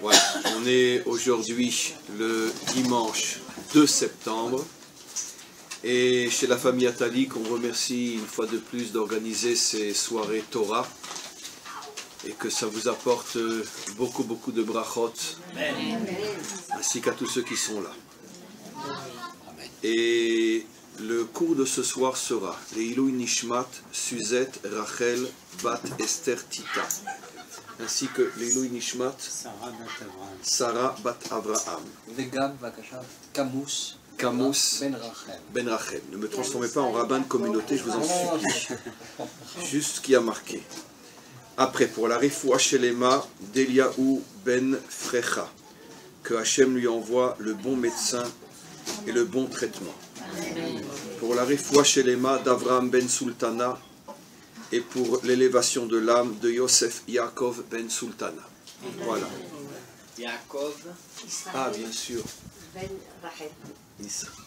Voilà, on est aujourd'hui le dimanche 2 septembre et chez la famille Atalik, on remercie une fois de plus d'organiser ces soirées Torah et que ça vous apporte beaucoup de brachot, ainsi qu'à tous ceux qui sont là. Et le cours de ce soir sera Leilui Nishmat Suzette Rachel Bat Esther Tita, ainsi que Leilui Nishmat Sarah Bat Avraham. Camus Ben Rachel. Ne me transformez pas en rabbin de communauté, je vous en supplie. Juste ce qui a marqué. Après, pour la Refoua Shelema d'Eliaou Ben Frecha, que Hachem lui envoie le bon médecin et le bon traitement. Pour la Refoua Shelema d'Avraham Ben Sultana et pour l'élévation de l'âme de Yosef Yaakov Ben Sultana. Voilà. Yaakov. Ah, bien sûr. Ben Rachel.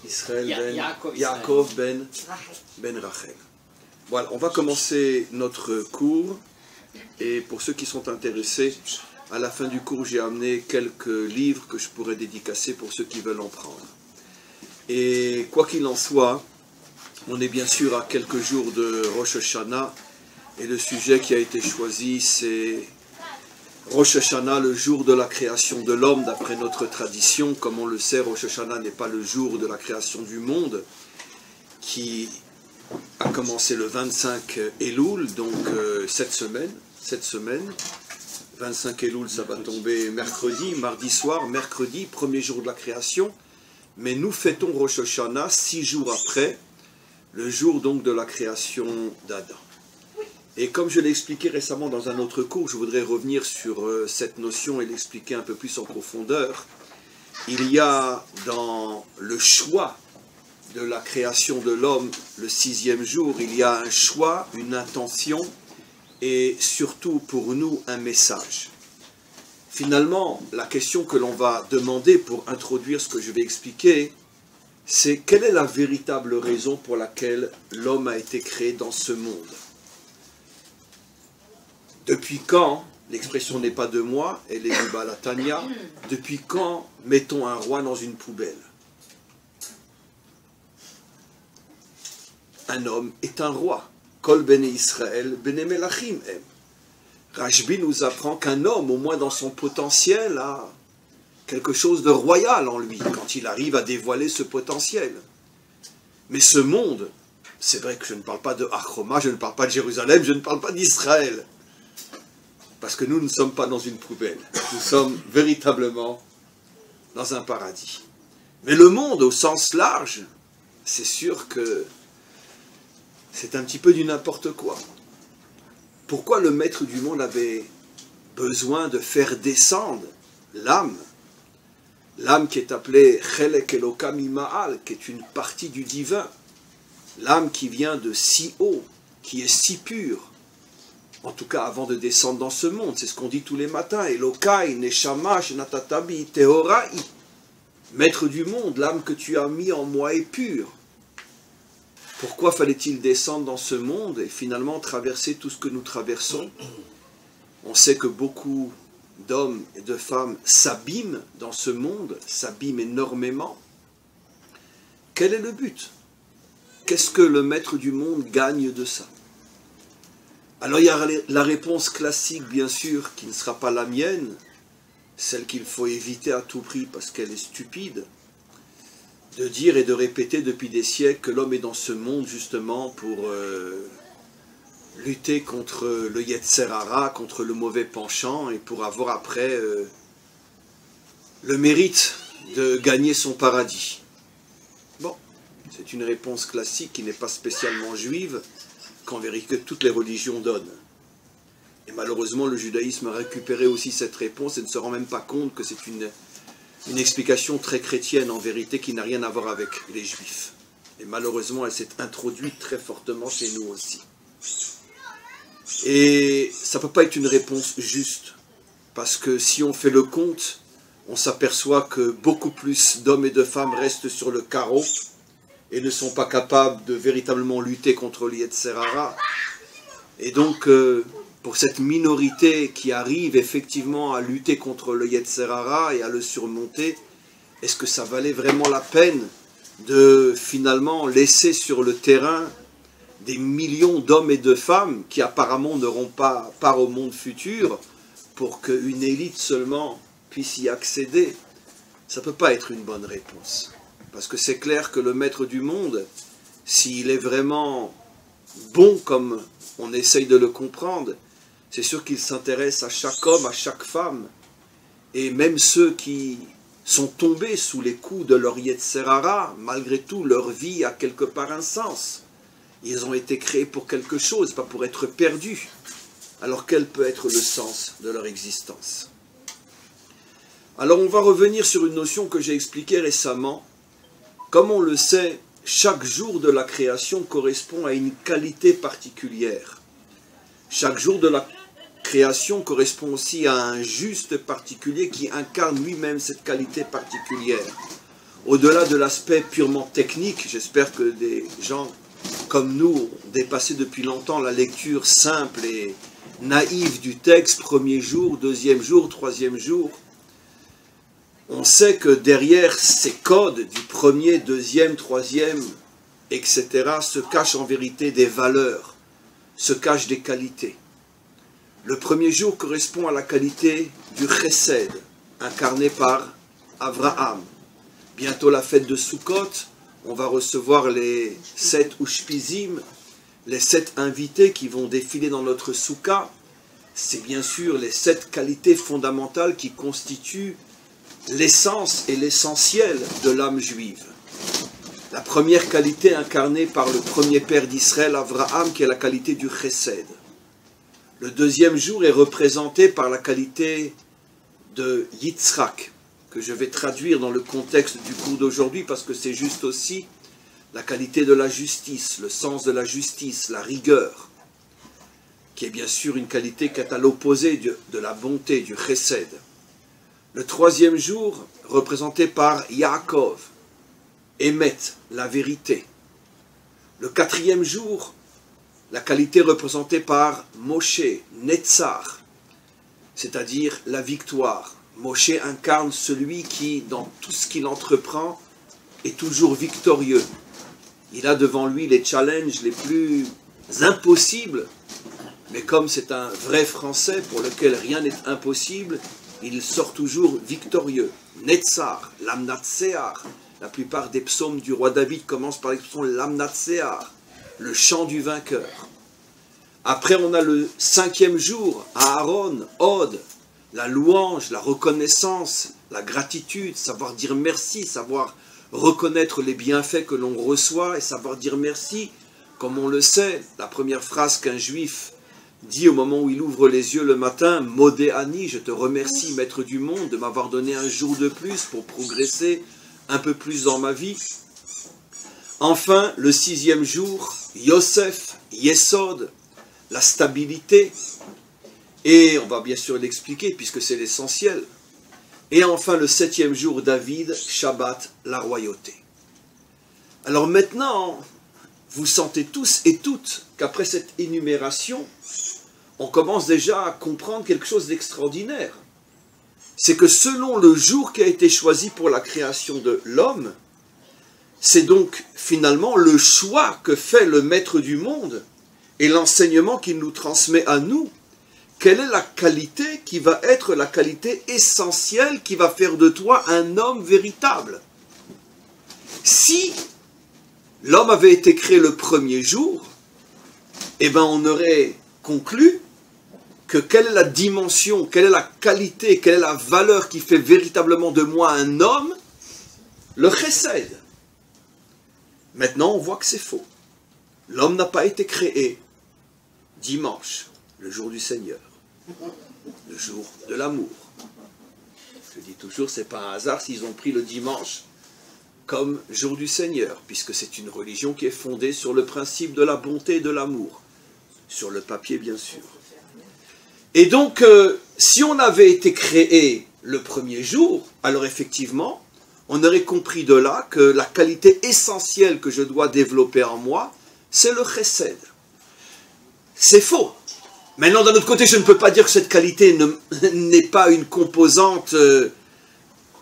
Israël Ben Yaakov Ben Rachel. Voilà, on va commencer notre cours. Et pour ceux qui sont intéressés, à la fin du cours, j'ai amené quelques livres que je pourrais dédicacer pour ceux qui veulent en prendre. Et quoi qu'il en soit, on est bien sûr à quelques jours de Rosh Hashanah, et le sujet qui a été choisi, c'est Rosh Hashanah, le jour de la création de l'homme, d'après notre tradition. Comme on le sait, Rosh Hashanah n'est pas le jour de la création du monde, qui a commencé le 25 Elul, donc cette semaine. 25 Elul, ça va tomber mercredi, mardi soir, mercredi, premier jour de la création. Mais nous fêtons Rosh Hashanah 6 jours après, le jour donc de la création d'Adam. Et comme je l'ai expliqué récemment dans un autre cours, je voudrais revenir sur cette notion et l'expliquer un peu plus en profondeur. Il y a dans le choix de la création de l'homme, le 6e jour, il y a un choix, une intention et surtout pour nous un message. Finalement, la question que l'on va demander pour introduire ce que je vais expliquer, c'est quelle est la véritable raison pour laquelle l'homme a été créé dans ce monde? Depuis quand, l'expression n'est pas de moi, elle est du Balatania, depuis quand mettons un roi dans une poubelle? Un homme est un roi. Kol bene Israël, bene melachim em. Rashbi nous apprend qu'un homme, au moins dans son potentiel, a quelque chose de royal en lui, quand il arrive à dévoiler ce potentiel. Mais ce monde, c'est vrai que je ne parle pas de Achroma, je ne parle pas de Jérusalem, je ne parle pas d'Israël. Parce que nous ne sommes pas dans une poubelle. Nous sommes véritablement dans un paradis. Mais le monde, au sens large, c'est sûr que c'est un petit peu du n'importe quoi. Pourquoi le maître du monde avait besoin de faire descendre l'âme qui est appelée Chelek Elokam Ima'al, qui est une partie du divin, l'âme qui vient de si haut, qui est si pure, en tout cas avant de descendre dans ce monde, c'est ce qu'on dit tous les matins, Elokai, Neshama, Shenatatabi, Tehorai, maître du monde, l'âme que tu as mis en moi est pure. Pourquoi fallait-il descendre dans ce monde et finalement traverser tout ce que nous traversons? On sait que beaucoup d'hommes et de femmes s'abîment dans ce monde, s'abîment énormément. Quel est le but? Qu'est-ce que le maître du monde gagne de ça? Alors il y a la réponse classique, bien sûr, qui ne sera pas la mienne, celle qu'il faut éviter à tout prix parce qu'elle est stupide, de dire et de répéter depuis des siècles que l'homme est dans ce monde justement pour lutter contre le Yetzer Hara, contre le mauvais penchant, et pour avoir après le mérite de gagner son paradis. Bon, c'est une réponse classique qui n'est pas spécialement juive, qu'en vérité toutes les religions donnent. Et malheureusement, le judaïsme a récupéré aussi cette réponse et ne se rend même pas compte que c'est une explication très chrétienne en vérité qui n'a rien à voir avec les juifs. Et malheureusement, elle s'est introduite très fortement chez nous aussi. Et ça ne peut pas être une réponse juste, parce que si on fait le compte, on s'aperçoit que beaucoup plus d'hommes et de femmes restent sur le carreau et ne sont pas capables de véritablement lutter contre le Yetzer Hara. Et donc, pour cette minorité qui arrive effectivement à lutter contre le Yetzer Hara et à le surmonter, est-ce que ça valait vraiment la peine de finalement laisser sur le terrain des millions d'hommes et de femmes qui apparemment n'auront pas part au monde futur pour qu'une élite seulement puisse y accéder? Ça ne peut pas être une bonne réponse. Parce que c'est clair que le maître du monde, s'il est vraiment bon comme on essaye de le comprendre, c'est sûr qu'il s'intéresse à chaque homme, à chaque femme, et même ceux qui sont tombés sous les coups de leur Yetzer Hara, malgré tout, leur vie a quelque part un sens. Ils ont été créés pour quelque chose, pas pour être perdus. Alors quel peut être le sens de leur existence? Alors on va revenir sur une notion que j'ai expliquée récemment. Comme on le sait, chaque jour de la création correspond à une qualité particulière. Chaque jour de la création correspond aussi à un juste particulier qui incarne lui-même cette qualité particulière. Au-delà de l'aspect purement technique, j'espère que des gens comme nous ont dépassé depuis longtemps la lecture simple et naïve du texte, premier jour, deuxième jour, troisième jour. On sait que derrière ces codes du premier, deuxième, troisième, etc., se cachent en vérité des valeurs, se cachent des qualités. Le premier jour correspond à la qualité du chesed, incarné par Abraham. Bientôt la fête de Sukkot, on va recevoir les 7 Ushpizim, les 7 invités qui vont défiler dans notre soukha. C'est bien sûr les 7 qualités fondamentales qui constituent l'essence et l'essentiel de l'âme juive. La première qualité incarnée par le premier père d'Israël, Abraham, qui est la qualité du chesed. Le deuxième jour est représenté par la qualité de Yitzhak, que je vais traduire dans le contexte du cours d'aujourd'hui, parce que c'est juste aussi la qualité de la justice, le sens de la justice, la rigueur, qui est bien sûr une qualité qui est à l'opposé de la bonté, du chesed. Le troisième jour, représenté par Yaakov, Emet, la vérité. Le quatrième jour, la qualité représentée par Moshe, Netzar, c'est-à-dire la victoire. Moshe incarne celui qui, dans tout ce qu'il entreprend, est toujours victorieux. Il a devant lui les challenges les plus impossibles, mais comme c'est un vrai Français pour lequel rien n'est impossible, il sort toujours victorieux. Netzar, Lamnatsear. La plupart des psaumes du roi David commencent par l'expression Lamnatsear, le chant du vainqueur. Après, on a le cinquième jour, Aaron, Od, la louange, la reconnaissance, la gratitude, savoir dire merci, savoir reconnaître les bienfaits que l'on reçoit et savoir dire merci. Comme on le sait, la première phrase qu'un juif dit au moment où il ouvre les yeux le matin, Modé Ani, je te remercie, maître du monde, de m'avoir donné un jour de plus pour progresser un peu plus dans ma vie. Enfin, le sixième jour, Yosef, Yesod, la stabilité. Et on va bien sûr l'expliquer puisque c'est l'essentiel. Et enfin, le septième jour, David, Shabbat, la royauté. Alors maintenant, vous sentez tous et toutes qu'après cette énumération, on commence déjà à comprendre quelque chose d'extraordinaire. C'est que selon le jour qui a été choisi pour la création de l'homme, c'est donc finalement le choix que fait le maître du monde et l'enseignement qu'il nous transmet à nous. Quelle est la qualité qui va être la qualité essentielle qui va faire de toi un homme véritable? Si l'homme avait été créé le premier jour, eh bien on aurait conclu que quelle est la dimension, quelle est la qualité, quelle est la valeur qui fait véritablement de moi un homme? Le chesed. Maintenant, on voit que c'est faux. L'homme n'a pas été créé dimanche, le jour du Seigneur, le jour de l'amour. Je dis toujours, c'est pas un hasard s'ils ont pris le dimanche comme jour du Seigneur, puisque c'est une religion qui est fondée sur le principe de la bonté et de l'amour, sur le papier bien sûr. Et donc, si on avait été créé le premier jour, alors effectivement, on aurait compris de là que la qualité essentielle que je dois développer en moi, c'est le chesed. C'est faux, Maintenant, d'un autre côté, je ne peux pas dire que cette qualité n'est pas une composante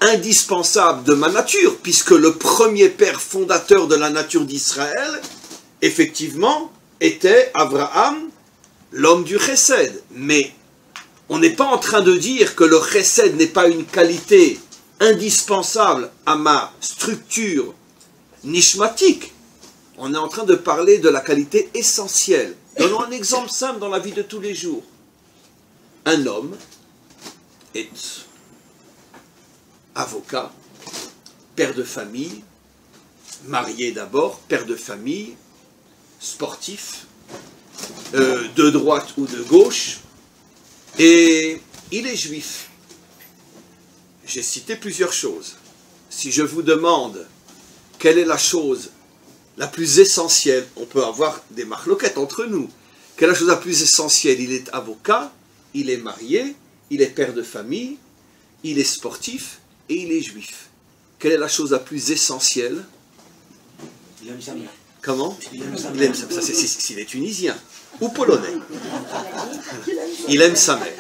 indispensable de ma nature, puisque le premier père fondateur de la nature d'Israël, effectivement, était Abraham, l'homme du chesed. Mais on n'est pas en train de dire que le chesed n'est pas une qualité indispensable à ma structure nishmatique. On est en train de parler de la qualité essentielle. Donnons un exemple simple dans la vie de tous les jours. Un homme est avocat, père de famille, marié d'abord, père de famille, sportif, de droite ou de gauche, et il est juif. J'ai cité plusieurs choses. Si je vous demande quelle est la chose la plus essentielle, on peut avoir des marloquettes entre nous. Quelle est la chose la plus essentielle? Il est avocat, il est marié, il est père de famille, il est sportif et il est juif. Quelle est la chose la plus essentielle? Il aime sa mère. Comment? Il aime sa Il mère. aime sa, ça c'est s'il est tunisien ou polonais. Il aime sa mère.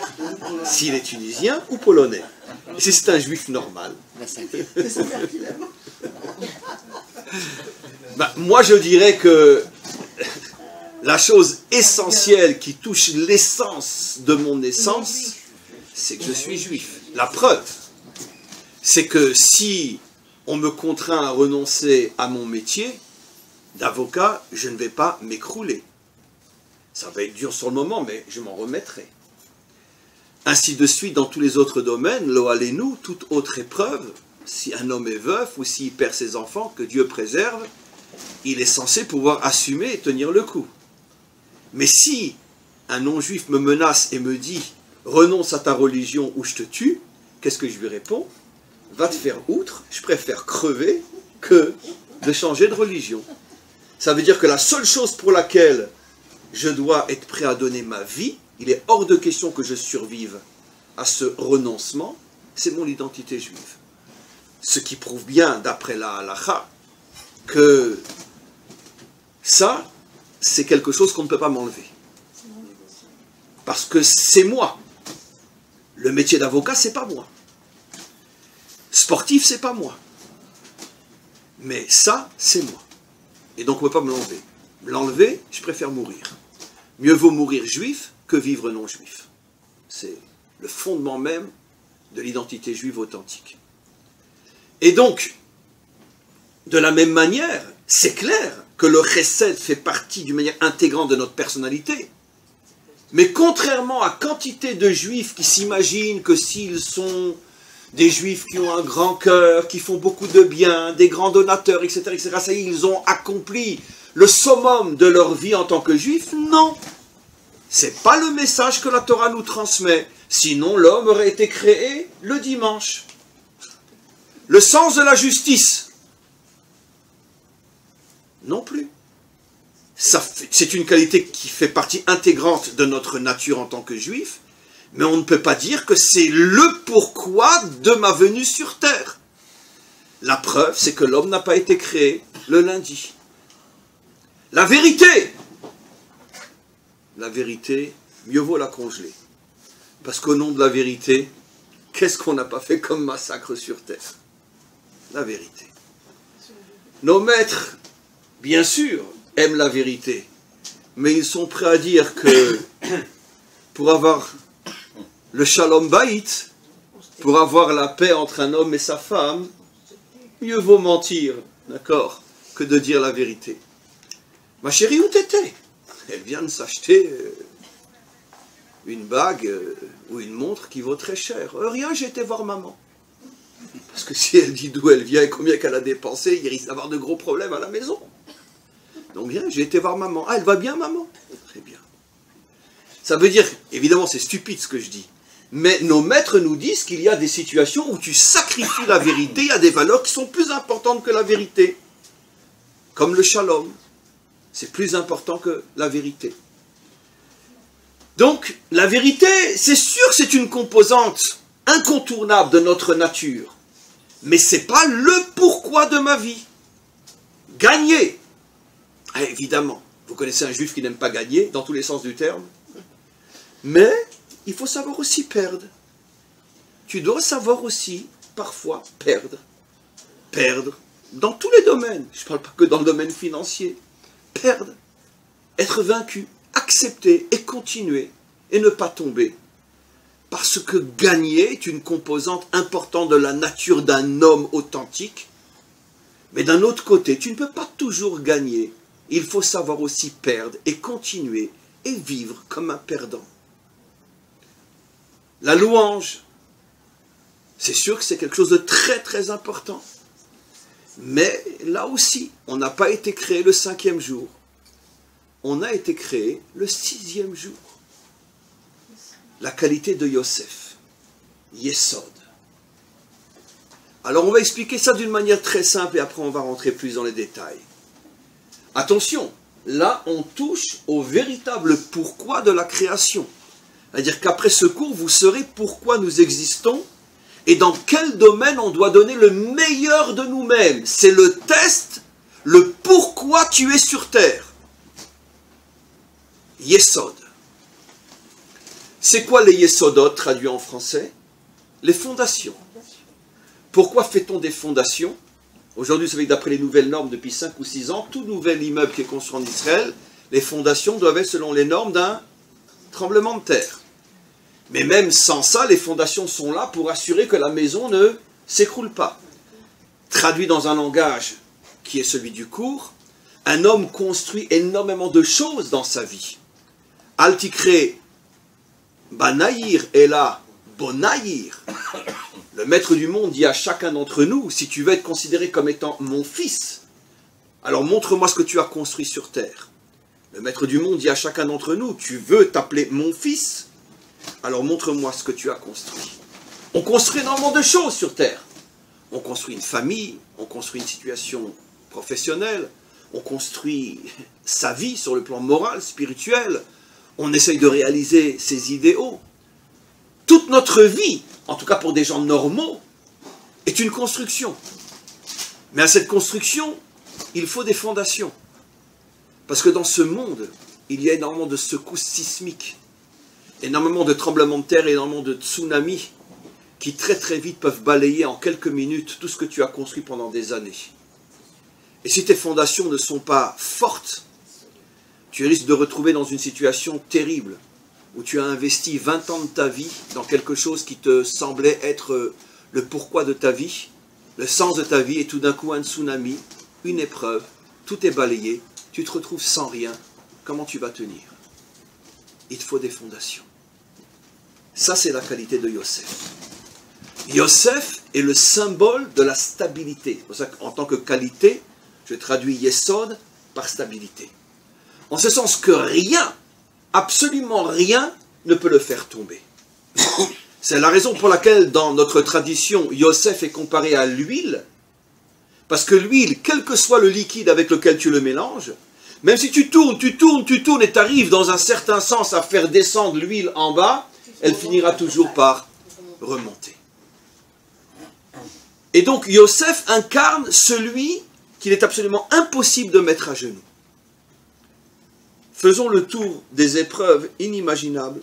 S'il est tunisien ou polonais. Et si c'est un juif normal. C'est sa mère qui l'aime. Ben, moi je dirais que la chose essentielle qui touche l'essence de mon essence, c'est que je suis juif. La preuve, c'est que si on me contraint à renoncer à mon métier d'avocat, je ne vais pas m'écrouler. Ça va être dur sur le moment, mais je m'en remettrai. Ainsi de suite dans tous les autres domaines, lo alenu, toute autre épreuve, si un homme est veuf ou s'il perd ses enfants, que Dieu préserve, il est censé pouvoir assumer et tenir le coup. Mais si un non-juif me menace et me dit « renonce à ta religion ou je te tue », qu'est-ce que je lui réponds? « Va te faire outre, je préfère crever que de changer de religion ». Ça veut dire que la seule chose pour laquelle je dois être prêt à donner ma vie, il est hors de question que je survive à ce renoncement, c'est mon identité juive. Ce qui prouve bien, d'après la halakha, que ça, c'est quelque chose qu'on ne peut pas m'enlever. Parce que c'est moi. Le métier d'avocat, c'est pas moi. Sportif, c'est pas moi. Mais ça, c'est moi. Et donc on ne peut pas me l'enlever. L'enlever, je préfère mourir. Mieux vaut mourir juif que vivre non juif. C'est le fondement même de l'identité juive authentique. Et donc, de la même manière, c'est clair que le chesed fait partie d'une manière intégrante de notre personnalité. Mais contrairement à quantité de juifs qui s'imaginent que s'ils sont des juifs qui ont un grand cœur, qui font beaucoup de bien, des grands donateurs, etc., ça y est, ils ont accompli le summum de leur vie en tant que juifs, non. C'est pas le message que la Torah nous transmet. Sinon, l'homme aurait été créé le dimanche. Le sens de la justice, non plus. C'est une qualité qui fait partie intégrante de notre nature en tant que juif, mais on ne peut pas dire que c'est le pourquoi de ma venue sur terre. La preuve, c'est que l'homme n'a pas été créé le lundi. La vérité, mieux vaut la congeler. Parce qu'au nom de la vérité, qu'est-ce qu'on n'a pas fait comme massacre sur terre? La vérité. Nos maîtres, bien sûr, aiment la vérité, mais ils sont prêts à dire que pour avoir le shalom bayit, pour avoir la paix entre un homme et sa femme, mieux vaut mentir, d'accord, que de dire la vérité. Ma chérie, où t'étais? Elle vient de s'acheter une bague ou une montre qui vaut très cher. Rien, j'ai été voir maman. Parce que si elle dit d'où elle vient et combien qu'elle a dépensé, il risque d'avoir de gros problèmes à la maison. Donc viens, j'ai été voir maman. Ah, elle va bien, maman? Très bien. Ça veut dire, évidemment, c'est stupide ce que je dis, mais nos maîtres nous disent qu'il y a des situations où tu sacrifies la vérité, il y a des valeurs qui sont plus importantes que la vérité. Comme le shalom. C'est plus important que la vérité. Donc, la vérité, c'est sûr, c'est une composante incontournable de notre nature. Mais ce n'est pas le pourquoi de ma vie. Gagner. Ah, évidemment, vous connaissez un juif qui n'aime pas gagner, dans tous les sens du terme. Mais il faut savoir aussi perdre. Tu dois savoir aussi, parfois, perdre. Perdre dans tous les domaines. Je ne parle pas que dans le domaine financier. Perdre. Être vaincu. Accepter et continuer. Et ne pas tomber. Parce que gagner est une composante importante de la nature d'un homme authentique. Mais d'un autre côté, tu ne peux pas toujours gagner. Il faut savoir aussi perdre et continuer et vivre comme un perdant. La louange, c'est sûr que c'est quelque chose de très très important. Mais là aussi, on n'a pas été créé le 5e jour. On a été créé le 6e jour. La qualité de Yosef, Yesod. Alors on va expliquer ça d'une manière très simple et après on va rentrer plus dans les détails. Attention, là on touche au véritable pourquoi de la création. C'est-à-dire qu'après ce cours, vous saurez pourquoi nous existons et dans quel domaine on doit donner le meilleur de nous-mêmes. C'est le test, le pourquoi tu es sur terre. Yesod. C'est quoi les Yesodot traduits en français? Les fondations. Pourquoi fait-on des fondations? Aujourd'hui, vous savez que d'après les nouvelles normes, depuis 5 ou 6 ans, tout nouvel immeuble qui est construit en Israël, les fondations doivent être selon les normes d'un tremblement de terre. Mais même sans ça, les fondations sont là pour assurer que la maison ne s'écroule pas. Traduit dans un langage qui est celui du cours, un homme construit énormément de choses dans sa vie. Altikre Banaïr est là, Bonaïr. Le maître du monde dit à chacun d'entre nous, si tu veux être considéré comme étant mon fils, alors montre-moi ce que tu as construit sur terre. Le maître du monde dit à chacun d'entre nous, tu veux t'appeler mon fils, alors montre-moi ce que tu as construit. On construit énormément de choses sur terre. On construit une famille, on construit une situation professionnelle, on construit sa vie sur le plan moral, spirituel, on essaye de réaliser ses idéaux. Toute notre vie, en tout cas pour des gens normaux, est une construction. Mais à cette construction, il faut des fondations. Parce que dans ce monde, il y a énormément de secousses sismiques, énormément de tremblements de terre, énormément de tsunamis, qui très très vite peuvent balayer en quelques minutes tout ce que tu as construit pendant des années. Et si tes fondations ne sont pas fortes, tu risques de retrouver dans une situation terrible, où tu as investi 20 ans de ta vie dans quelque chose qui te semblait être le pourquoi de ta vie, le sens de ta vie, et tout d'un coup un tsunami, une épreuve, tout est balayé, tu te retrouves sans rien, comment tu vas tenir? Il te faut des fondations. Ça c'est la qualité de Yosef. Yosef est le symbole de la stabilité. C'est pour ça qu'en tant que qualité, je traduis Yesod par stabilité. En ce sens que rien, absolument rien, ne peut le faire tomber. C'est la raison pour laquelle dans notre tradition, Yosef est comparé à l'huile, parce que l'huile, quel que soit le liquide avec lequel tu le mélanges, même si tu tournes et tu arrives dans un certain sens à faire descendre l'huile en bas, elle finira toujours par remonter. Et donc Yosef incarne celui qu'il est absolument impossible de mettre à genoux. Faisons le tour des épreuves inimaginables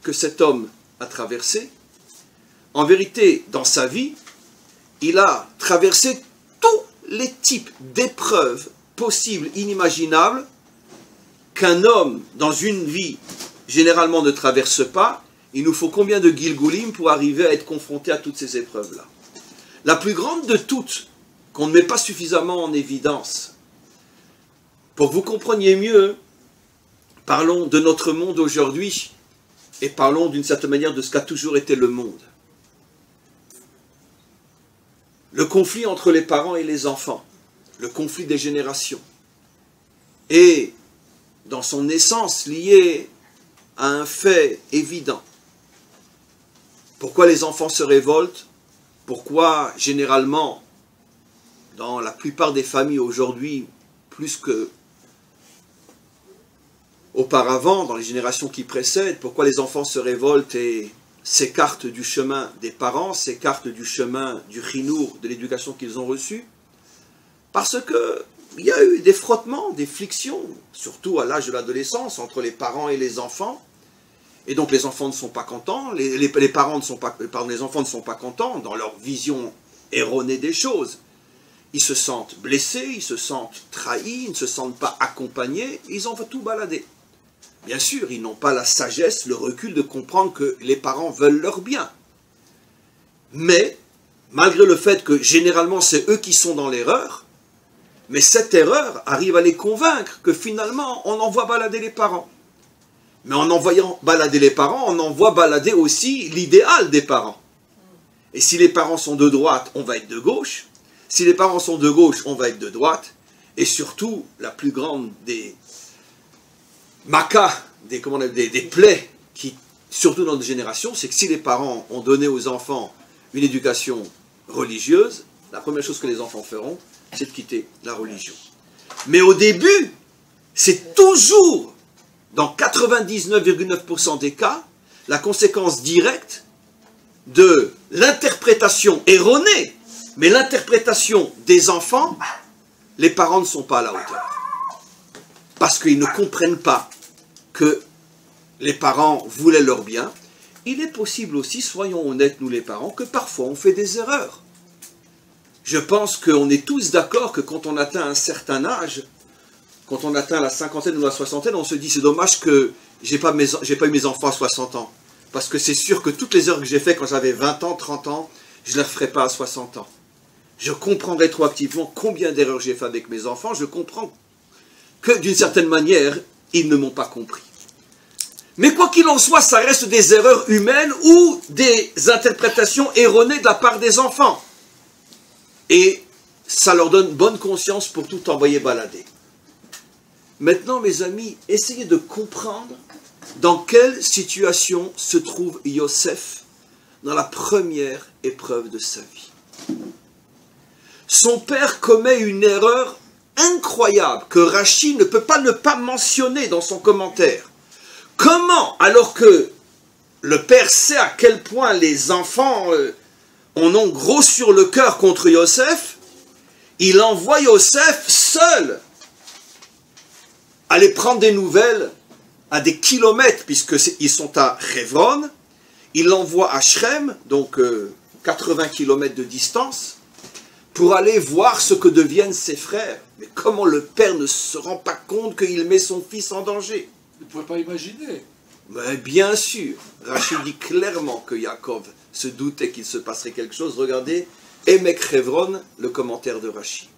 que cet homme a traversées. En vérité, dans sa vie, il a traversé tous les types d'épreuves possibles, inimaginables, qu'un homme, dans une vie, généralement ne traverse pas. Il nous faut combien de Gilgulim pour arriver à être confronté à toutes ces épreuves-là? La plus grande de toutes, qu'on ne met pas suffisamment en évidence, pour que vous compreniez mieux, parlons de notre monde aujourd'hui et parlons d'une certaine manière de ce qu'a toujours été le monde. Le conflit entre les parents et les enfants, le conflit des générations, est dans son essence lié à un fait évident. Pourquoi les enfants se révoltent? Pourquoi généralement, dans la plupart des familles aujourd'hui, plus que auparavant, dans les générations qui précèdent, pourquoi les enfants se révoltent et s'écartent du chemin des parents, s'écartent du chemin du chinour, de l'éducation qu'ils ont reçue? Parce qu'il y a eu des frottements, des frictions, surtout à l'âge de l'adolescence, entre les parents et les enfants. Et donc les enfants ne sont pas contents, les parents ne sont pas, pardon, les enfants ne sont pas contents dans leur vision erronée des choses. Ils se sentent blessés, ils se sentent trahis, ils ne se sentent pas accompagnés, ils en veulent tout balader. Bien sûr, ils n'ont pas la sagesse, le recul de comprendre que les parents veulent leur bien. Mais, malgré le fait que généralement c'est eux qui sont dans l'erreur, mais cette erreur arrive à les convaincre que finalement on envoie balader les parents. Mais en envoyant balader les parents, on envoie balader aussi l'idéal des parents. Et si les parents sont de droite, on va être de gauche. Si les parents sont de gauche, on va être de droite. Et surtout, la plus grande des macas, des plaies, qui, surtout dans notre génération, c'est que si les parents ont donné aux enfants une éducation religieuse, la première chose que les enfants feront, c'est de quitter la religion. Mais au début, c'est toujours, dans 99,9% des cas, la conséquence directe de l'interprétation erronée, mais l'interprétation des enfants, les parents ne sont pas à la hauteur. Parce qu'ils ne comprennent pas que les parents voulaient leur bien. Il est possible aussi, soyons honnêtes nous les parents, que parfois on fait des erreurs. Je pense qu'on est tous d'accord que quand on atteint un certain âge, quand on atteint la cinquantaine ou la soixantaine, on se dit c'est dommage que j'ai pas eu mes enfants à 60 ans. Parce que c'est sûr que toutes les erreurs que j'ai faites quand j'avais 20 ans, 30 ans, je ne les referai pas à 60 ans. Je comprends rétroactivement combien d'erreurs j'ai fait avec mes enfants. Je comprends que d'une certaine manière, ils ne m'ont pas compris. Mais quoi qu'il en soit, ça reste des erreurs humaines ou des interprétations erronées de la part des enfants. Et ça leur donne bonne conscience pour tout envoyer balader. Maintenant, mes amis, essayez de comprendre dans quelle situation se trouve Yosef dans la première épreuve de sa vie. Son père commet une erreur incroyable que Rachi ne peut pas ne pas mentionner dans son commentaire. Comment, alors que le père sait à quel point les enfants en ont gros sur le cœur contre Yosef, il envoie Yosef seul aller prendre des nouvelles à des kilomètres, puisqu'ils sont à Hebron. Il l'envoie à Shrem, donc 80 kilomètres de distance, pour aller voir ce que deviennent ses frères. Mais comment le père ne se rend pas compte qu'il met son fils en danger? Il ne pouvait pas imaginer. Mais bien sûr, Rachid dit clairement que Yaakov se doutait qu'il se passerait quelque chose. Regardez, Emek Hebron, le commentaire de Rachid.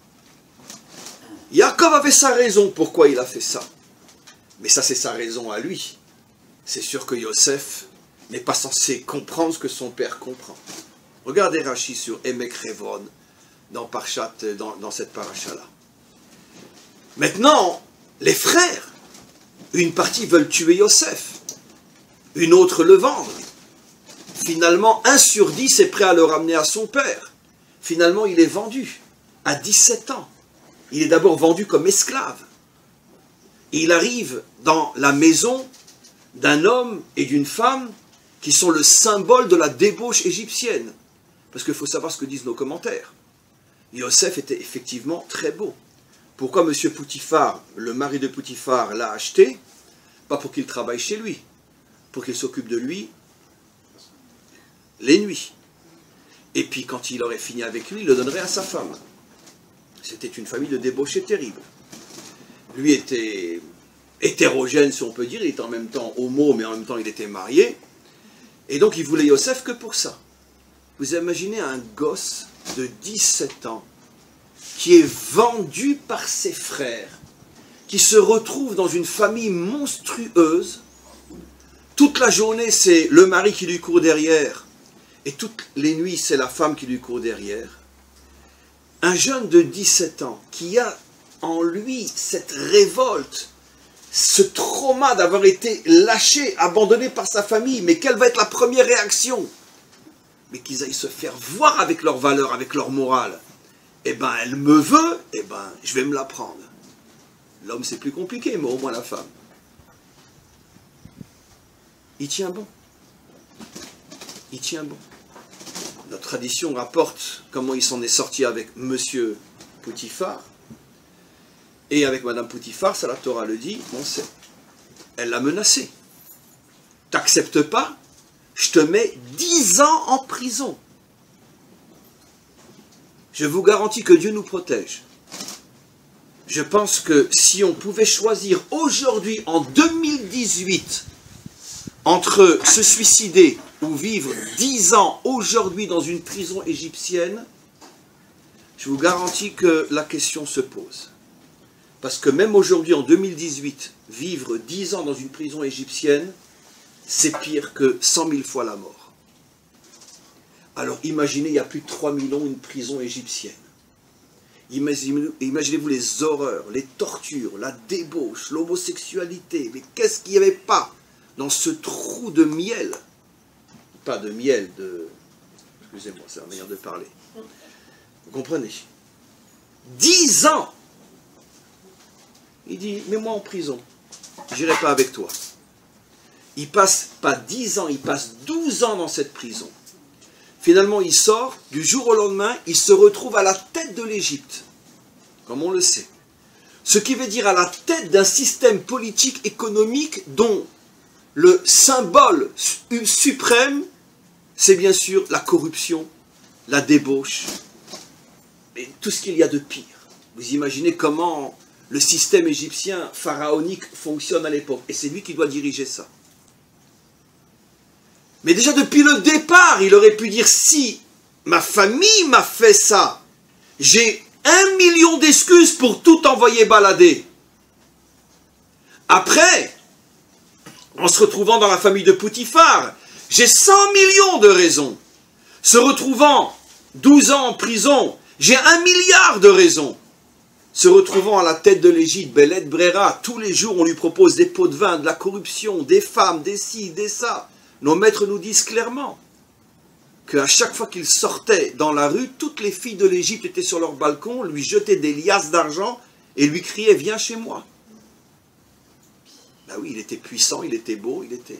Yaakov avait sa raison pourquoi il a fait ça. Mais ça, c'est sa raison à lui. C'est sûr que Yosef n'est pas censé comprendre ce que son père comprend. Regardez Rachid sur Emek Hebron, dans cette paracha-là. Maintenant, les frères, une partie veulent tuer Yosef, une autre le vendre. Finalement, 1 sur 10 est prêt à le ramener à son père. Finalement, il est vendu à 17 ans. Il est d'abord vendu comme esclave. Et il arrive dans la maison d'un homme et d'une femme qui sont le symbole de la débauche égyptienne. Parce qu'il faut savoir ce que disent nos commentaires. Yosef était effectivement très beau. Pourquoi M. Poutifar, le mari de Poutifar, l'a acheté? Pas pour qu'il travaille chez lui, pour qu'il s'occupe de lui les nuits. Et puis quand il aurait fini avec lui, il le donnerait à sa femme. C'était une famille de débauchés terribles. Lui était hétérogène, si on peut dire, il était en même temps homo, mais en même temps il était marié. Et donc il voulait Yosef que pour ça. Vous imaginez un gosse de 17 ans qui est vendu par ses frères, qui se retrouve dans une famille monstrueuse. Toute la journée, c'est le mari qui lui court derrière, et toutes les nuits, c'est la femme qui lui court derrière. Un jeune de 17 ans qui a en lui cette révolte, ce trauma d'avoir été lâché, abandonné par sa famille. Mais quelle va être la première réaction? Mais qu'ils aillent se faire voir avec leurs valeurs, avec leur morale. Eh ben, elle me veut, eh ben, je vais me la prendre. L'homme, c'est plus compliqué, mais au moins la femme. Il tient bon. Il tient bon. Notre tradition rapporte comment il s'en est sorti avec Monsieur Poutifar. Et avec Madame Poutifar, ça la Torah le dit, on sait. Elle l'a menacé. t'acceptes pas, je te mets 10 ans en prison. Je vous garantis que Dieu nous protège. Je pense que si on pouvait choisir aujourd'hui, en 2018, entre se suicider ou vivre 10 ans aujourd'hui dans une prison égyptienne, je vous garantis que la question se pose. Parce que même aujourd'hui, en 2018, vivre 10 ans dans une prison égyptienne, c'est pire que 100 000 fois la mort. Alors imaginez, il y a plus de 3 000 ans, une prison égyptienne. Imaginez-vous les horreurs, les tortures, la débauche, l'homosexualité. Mais qu'est-ce qu'il n'y avait pas dans ce trou de miel? Pas de miel, de... Excusez-moi, c'est la manière de parler. Vous comprenez? 10 ans. Il dit, mets-moi en prison. J'irai pas avec toi. Il passe pas 10 ans, il passe 12 ans dans cette prison. Finalement, il sort, du jour au lendemain, il se retrouve à la tête de l'Égypte, comme on le sait. Ce qui veut dire à la tête d'un système politique économique dont le symbole suprême, c'est bien sûr la corruption, la débauche, et tout ce qu'il y a de pire. Vous imaginez comment le système égyptien pharaonique fonctionne à l'époque, et c'est lui qui doit diriger ça. Mais déjà depuis le départ, il aurait pu dire, si ma famille m'a fait ça, j'ai 1 million d'excuses pour tout envoyer balader. Après, en se retrouvant dans la famille de Potiphar, j'ai 100 millions de raisons. Se retrouvant 12 ans en prison, j'ai 1 milliard de raisons. Se retrouvant à la tête de l'Égypte, Belet Brera, tous les jours on lui propose des pots de vin, de la corruption, des femmes, des ci, des ça. Nos maîtres nous disent clairement qu'à chaque fois qu'il sortait dans la rue, toutes les filles de l'Égypte étaient sur leur balcon, lui jetaient des liasses d'argent et lui criaient « Viens chez moi ». Ben oui, il était puissant, il était beau, il était...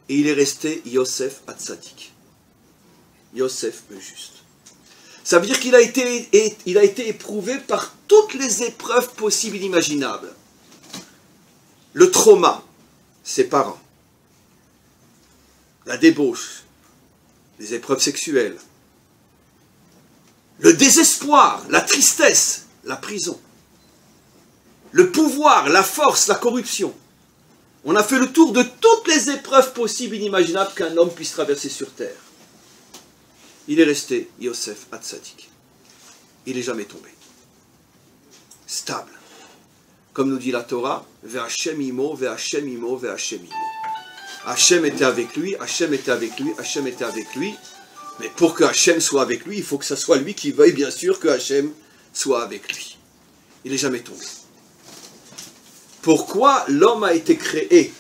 Et il est resté Yosef Hatzadik. Yosef le juste. Ça veut dire qu'il a été éprouvé par toutes les épreuves possibles et inimaginables. Le trauma, ses parents. La débauche, les épreuves sexuelles, le désespoir, la tristesse, la prison, le pouvoir, la force, la corruption. On a fait le tour de toutes les épreuves possibles et inimaginables qu'un homme puisse traverser sur terre. Il est resté Yosef Hatzadik. Il n'est jamais tombé. Stable. Comme nous dit la Torah, Ve'Hashem imo, Ve'Hashem imo, Ve'Hashem imo. Hachem était avec lui, Hachem était avec lui, Hachem était avec lui. Mais pour que Hachem soit avec lui, il faut que ce soit lui qui veuille bien sûr que Hachem soit avec lui. Il n'est jamais tombé. Pourquoi l'homme a été créé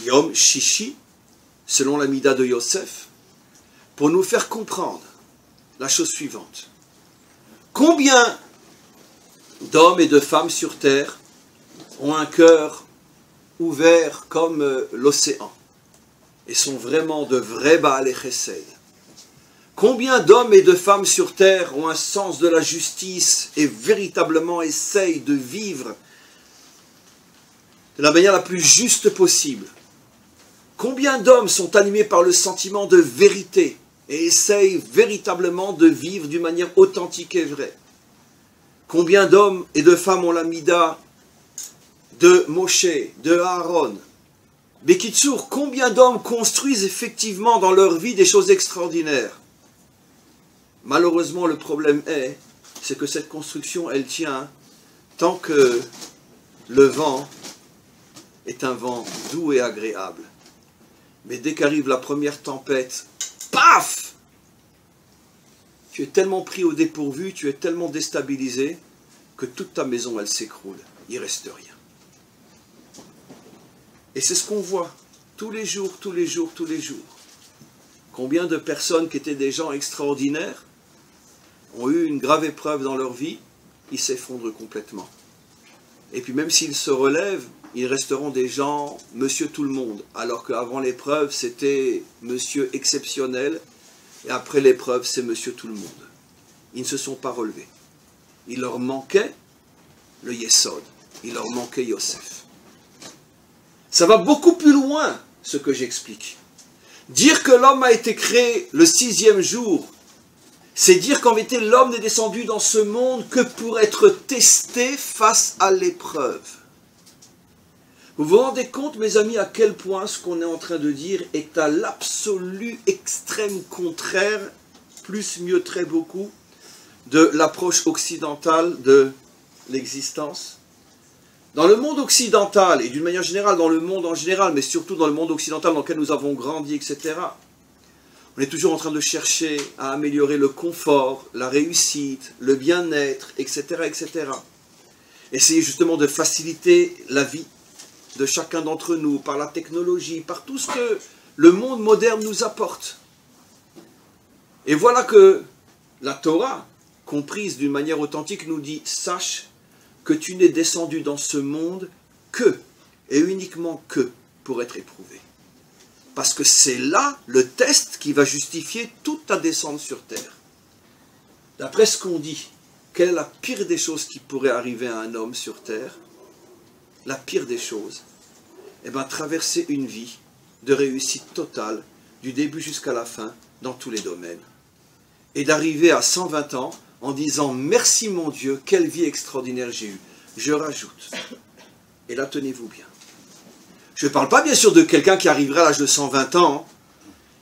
Yom Shishi, selon la Mida de Yosef, pour nous faire comprendre la chose suivante. Combien d'hommes et de femmes sur terre ont un cœur ouvert comme l'océan et sont vraiment de vrais Baal Chesed? Combien d'hommes et de femmes sur terre ont un sens de la justice et véritablement essayent de vivre de la manière la plus juste possible? Combien d'hommes sont animés par le sentiment de vérité et essayent véritablement de vivre d'une manière authentique et vraie? Combien d'hommes et de femmes ont la mida de Moshe, de Aaron? Bekitsour, combien d'hommes construisent effectivement dans leur vie des choses extraordinaires? Malheureusement, le problème c'est que cette construction, elle tient tant que le vent est un vent doux et agréable. Mais dès qu'arrive la première tempête, paf! Tu es tellement pris au dépourvu, tu es tellement déstabilisé, que toute ta maison, elle s'écroule. Il ne reste rien. Et c'est ce qu'on voit tous les jours, tous les jours, tous les jours. Combien de personnes qui étaient des gens extraordinaires ont eu une grave épreuve dans leur vie, ils s'effondrent complètement. Et puis même s'ils se relèvent, ils resteront des gens, monsieur tout le monde, alors qu'avant l'épreuve, c'était monsieur exceptionnel, et après l'épreuve, c'est monsieur tout le monde. Ils ne se sont pas relevés. Il leur manquait le Yesod, il leur manquait Yosef. Ça va beaucoup plus loin ce que j'explique. Dire que l'homme a été créé le 6e jour, c'est dire qu'en vérité l'homme n'est descendu dans ce monde que pour être testé face à l'épreuve. Vous vous rendez compte, mes amis, à quel point ce qu'on est en train de dire est à l'absolu extrême contraire, plus, mieux, très beaucoup, de l'approche occidentale de l'existence. Dans le monde occidental, et d'une manière générale dans le monde en général, mais surtout dans le monde occidental dans lequel nous avons grandi, etc., on est toujours en train de chercher à améliorer le confort, la réussite, le bien-être, etc., etc. Essayer justement de faciliter la vie de chacun d'entre nous par la technologie, par tout ce que le monde moderne nous apporte. Et voilà que la Torah, comprise d'une manière authentique, nous dit « Sache que tu n'es descendu dans ce monde que, et uniquement que, pour être éprouvé. » Parce que c'est là le test qui va justifier toute ta descente sur terre. D'après ce qu'on dit, quelle est la pire des choses qui pourrait arriver à un homme sur terre? La pire des choses, eh bien, traverser une vie de réussite totale, du début jusqu'à la fin, dans tous les domaines. Et d'arriver à 120 ans en disant « Merci mon Dieu, quelle vie extraordinaire j'ai eue ». Je rajoute, et là tenez-vous bien. Je ne parle pas bien sûr de quelqu'un qui arriverait à l'âge de 120 ans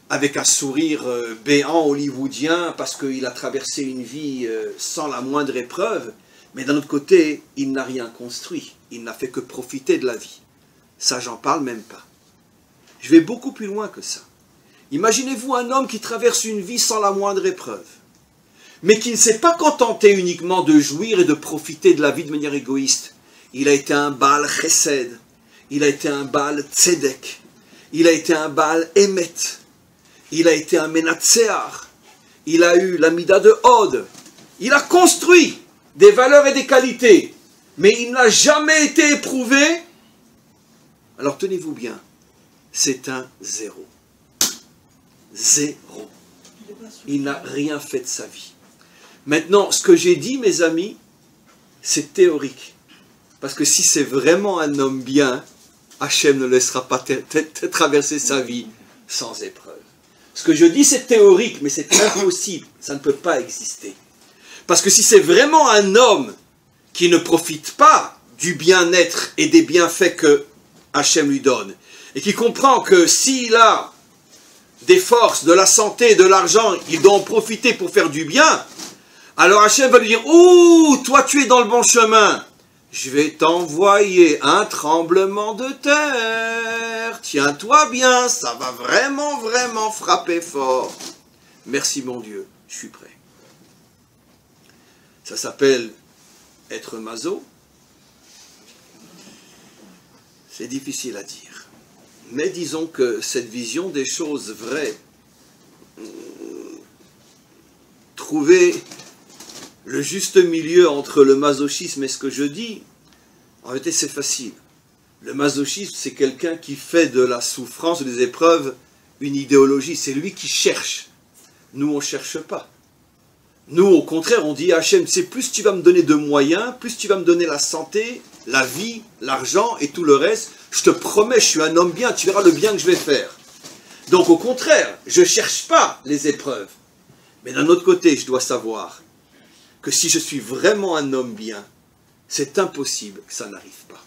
avec un sourire béant hollywoodien parce qu'il a traversé une vie sans la moindre épreuve, mais d'un autre côté, il n'a rien construit, il n'a fait que profiter de la vie. Ça, j'en parle même pas. Je vais beaucoup plus loin que ça. Imaginez-vous un homme qui traverse une vie sans la moindre épreuve, mais qui ne s'est pas contenté uniquement de jouir et de profiter de la vie de manière égoïste. Il a été un Baal Chesed, il a été un Baal Tzedek, il a été un Baal Emet, il a été un Menatsear, il a eu la Mida de Hod, il a construit des valeurs et des qualités, mais il n'a jamais été éprouvé. Alors tenez-vous bien, c'est un zéro. Zéro. Il n'a rien fait de sa vie. Maintenant, ce que j'ai dit, mes amis, c'est théorique. Parce que si c'est vraiment un homme bien, Hachem ne laissera pas traverser sa vie sans épreuve. Ce que je dis, c'est théorique, mais c'est impossible. Ça ne peut pas exister. Parce que si c'est vraiment un homme qui ne profite pas du bien-être et des bienfaits que Hachem lui donne, et qui comprend que s'il a des forces, de la santé, de l'argent, il doit en profiter pour faire du bien, alors Hachem va lui dire « Ouh, toi tu es dans le bon chemin, je vais t'envoyer un tremblement de terre, tiens-toi bien, ça va vraiment, vraiment frapper fort. Merci mon Dieu, je suis prêt. » Ça s'appelle être maso. C'est difficile à dire. Mais disons que cette vision des choses vraies, trouver le juste milieu entre le masochisme et ce que je dis, en réalité c'est facile. Le masochisme, c'est quelqu'un qui fait de la souffrance, des épreuves, une idéologie. C'est lui qui cherche. Nous, on ne cherche pas. Nous, au contraire, on dit à Hachem, c'est plus tu vas me donner de moyens, plus tu vas me donner la santé, la vie, l'argent et tout le reste, je te promets, je suis un homme bien, tu verras le bien que je vais faire. Donc au contraire, je ne cherche pas les épreuves. Mais d'un autre côté, je dois savoir que si je suis vraiment un homme bien, c'est impossible que ça n'arrive pas.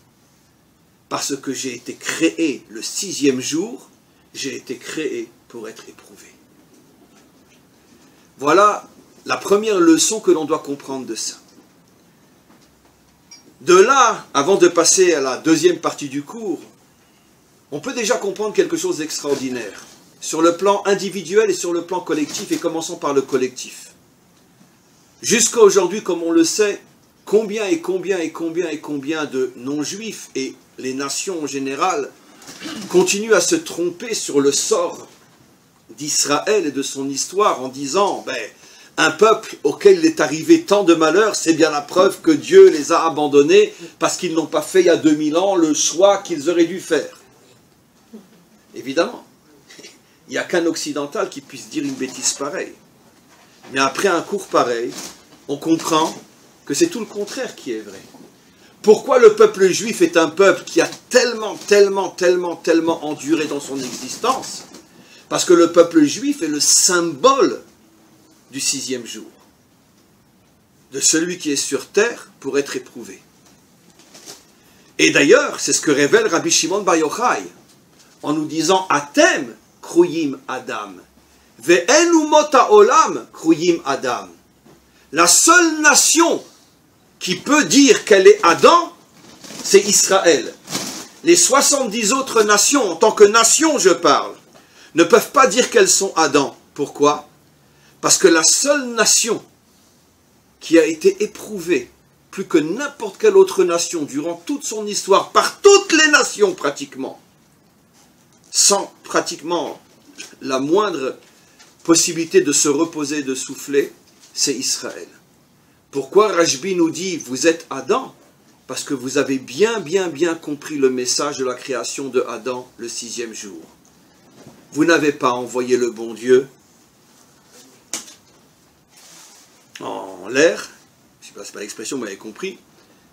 Parce que j'ai été créé le 6e jour, j'ai été créé pour être éprouvé. Voilà la première leçon que l'on doit comprendre de ça. De là, avant de passer à la deuxième partie du cours, on peut déjà comprendre quelque chose d'extraordinaire, sur le plan individuel et sur le plan collectif, et commençons par le collectif. Jusqu'à aujourd'hui, comme on le sait, combien de non-juifs et les nations en général continuent à se tromper sur le sort d'Israël et de son histoire en disant un peuple auquel il est arrivé tant de malheurs, c'est bien la preuve que Dieu les a abandonnés parce qu'ils n'ont pas fait il y a 2000 ans le choix qu'ils auraient dû faire. Évidemment, il n'y a qu'un occidental qui puisse dire une bêtise pareille. Mais après un cours pareil, on comprend que c'est tout le contraire qui est vrai. Pourquoi le peuple juif est un peuple qui a tellement enduré dans son existence? Parce que le peuple juif est le symbole du 6e jour, de celui qui est sur terre pour être éprouvé. Et d'ailleurs, c'est ce que révèle Rabbi Shimon Bar Yochai, en nous disant « Atem kruyim Adam, ve'enu mot ha'olam kruyim Adam ». La seule nation qui peut dire qu'elle est Adam, c'est Israël. Les 70 autres nations, en tant que nation je parle, ne peuvent pas dire qu'elles sont Adam. Pourquoi? Parce que la seule nation qui a été éprouvée plus que n'importe quelle autre nation durant toute son histoire, par toutes les nations pratiquement, sans pratiquement la moindre possibilité de se reposer, de souffler, c'est Israël. Pourquoi Rashbi nous dit « Vous êtes Adam » Parce que vous avez bien compris le message de la création de Adam le 6e jour. Vous n'avez pas envoyé le bon Dieu en l'air, je ne sais pas l'expression, vous m'avez compris.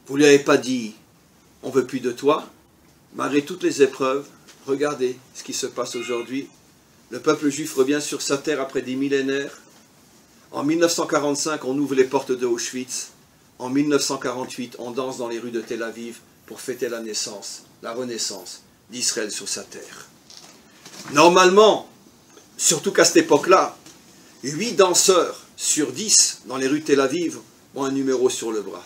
Vous ne lui avez pas dit « On ne veut plus de toi ». Malgré toutes les épreuves, regardez ce qui se passe aujourd'hui. Le peuple juif revient sur sa terre après des millénaires. En 1945, on ouvre les portes de Auschwitz. En 1948, on danse dans les rues de Tel Aviv pour fêter la naissance, la renaissance d'Israël sur sa terre. Normalement, surtout qu'à cette époque-là, 8 danseurs sur 10 dans les rues de Tel Aviv ont un numéro sur le bras.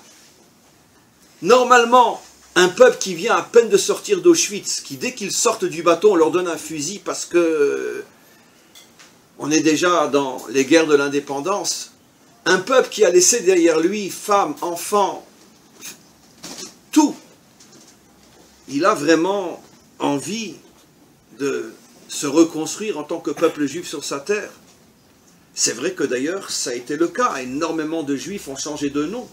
Normalement, un peuple qui vient à peine de sortir d'Auschwitz, qui dès qu'ils sortent du bateau, on leur donne un fusil parce que on est déjà dans les guerres de l'indépendance. Un peuple qui a laissé derrière lui femmes, enfants, tout. Il a vraiment envie de se reconstruire en tant que peuple juif sur sa terre. C'est vrai que d'ailleurs, ça a été le cas. Énormément de juifs ont changé de nom.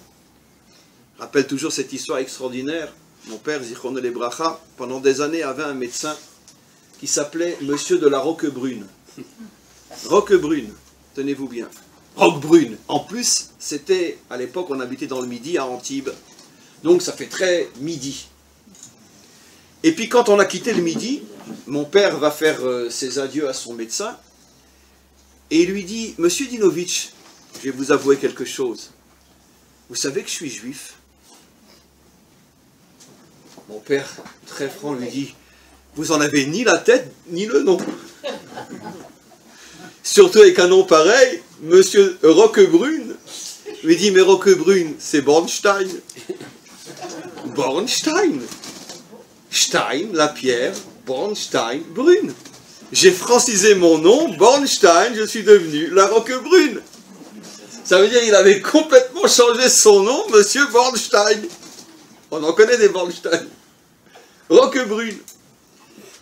Je rappelle toujours cette histoire extraordinaire. Mon père, Zichrono Lebracha, pendant des années, avait un médecin qui s'appelait Monsieur de la Roquebrune. Roquebrune, tenez-vous bien. Roquebrune. En plus, c'était, à l'époque, on habitait dans le Midi, à Antibes. Donc ça fait très Midi. Et puis quand on a quitté le Midi, mon père va faire ses adieux à son médecin. Et il lui dit, « Monsieur Dinovitch, je vais vous avouer quelque chose. Vous savez que je suis juif ?» Mon père, très franc, lui dit, « Vous en avez ni la tête, ni le nom. » Surtout avec un nom pareil, Monsieur Roquebrune lui dit, « Mais Roquebrune, c'est Bornstein. » Bornstein. Stein, la pierre, Bornstein, Brune. J'ai francisé mon nom, Bornstein, je suis devenu la Roquebrune. Ça veut dire qu'il avait complètement changé son nom, Monsieur Bornstein. On en connaît des Bornstein. Roquebrune.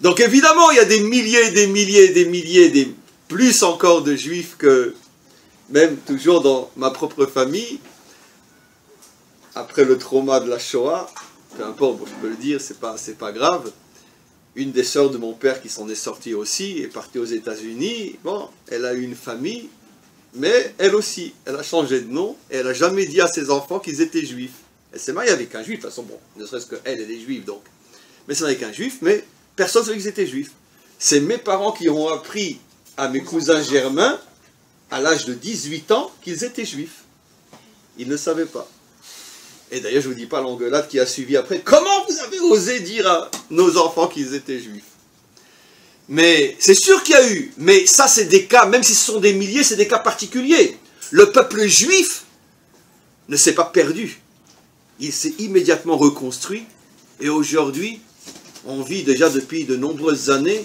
Donc évidemment, il y a des milliers, plus encore de juifs que, même toujours dans ma propre famille, après le trauma de la Shoah, peu importe, bon, je peux le dire, c'est pas grave. Une des sœurs de mon père qui s'en est sortie aussi, est partie aux États-Unis. Bon, elle a eu une famille, mais elle aussi, elle a changé de nom, et elle n'a jamais dit à ses enfants qu'ils étaient juifs. Elle s'est mariée avec un juif, de toute façon, bon, ne serait-ce qu'elle, elle est juive, donc. Mais c'est avec un juif, mais personne ne savait qu'ils étaient juifs. C'est mes parents qui ont appris à mes cousins germains, à l'âge de 18 ans, qu'ils étaient juifs. Ils ne savaient pas. Et d'ailleurs, je ne vous dis pas l'engueulade qui a suivi après. Comment vous avez osé dire à nos enfants qu'ils étaient juifs? Mais c'est sûr qu'il y a eu. Mais ça, c'est des cas, même si ce sont des milliers, c'est des cas particuliers. Le peuple juif ne s'est pas perdu. Il s'est immédiatement reconstruit. Et aujourd'hui, on vit déjà depuis de nombreuses années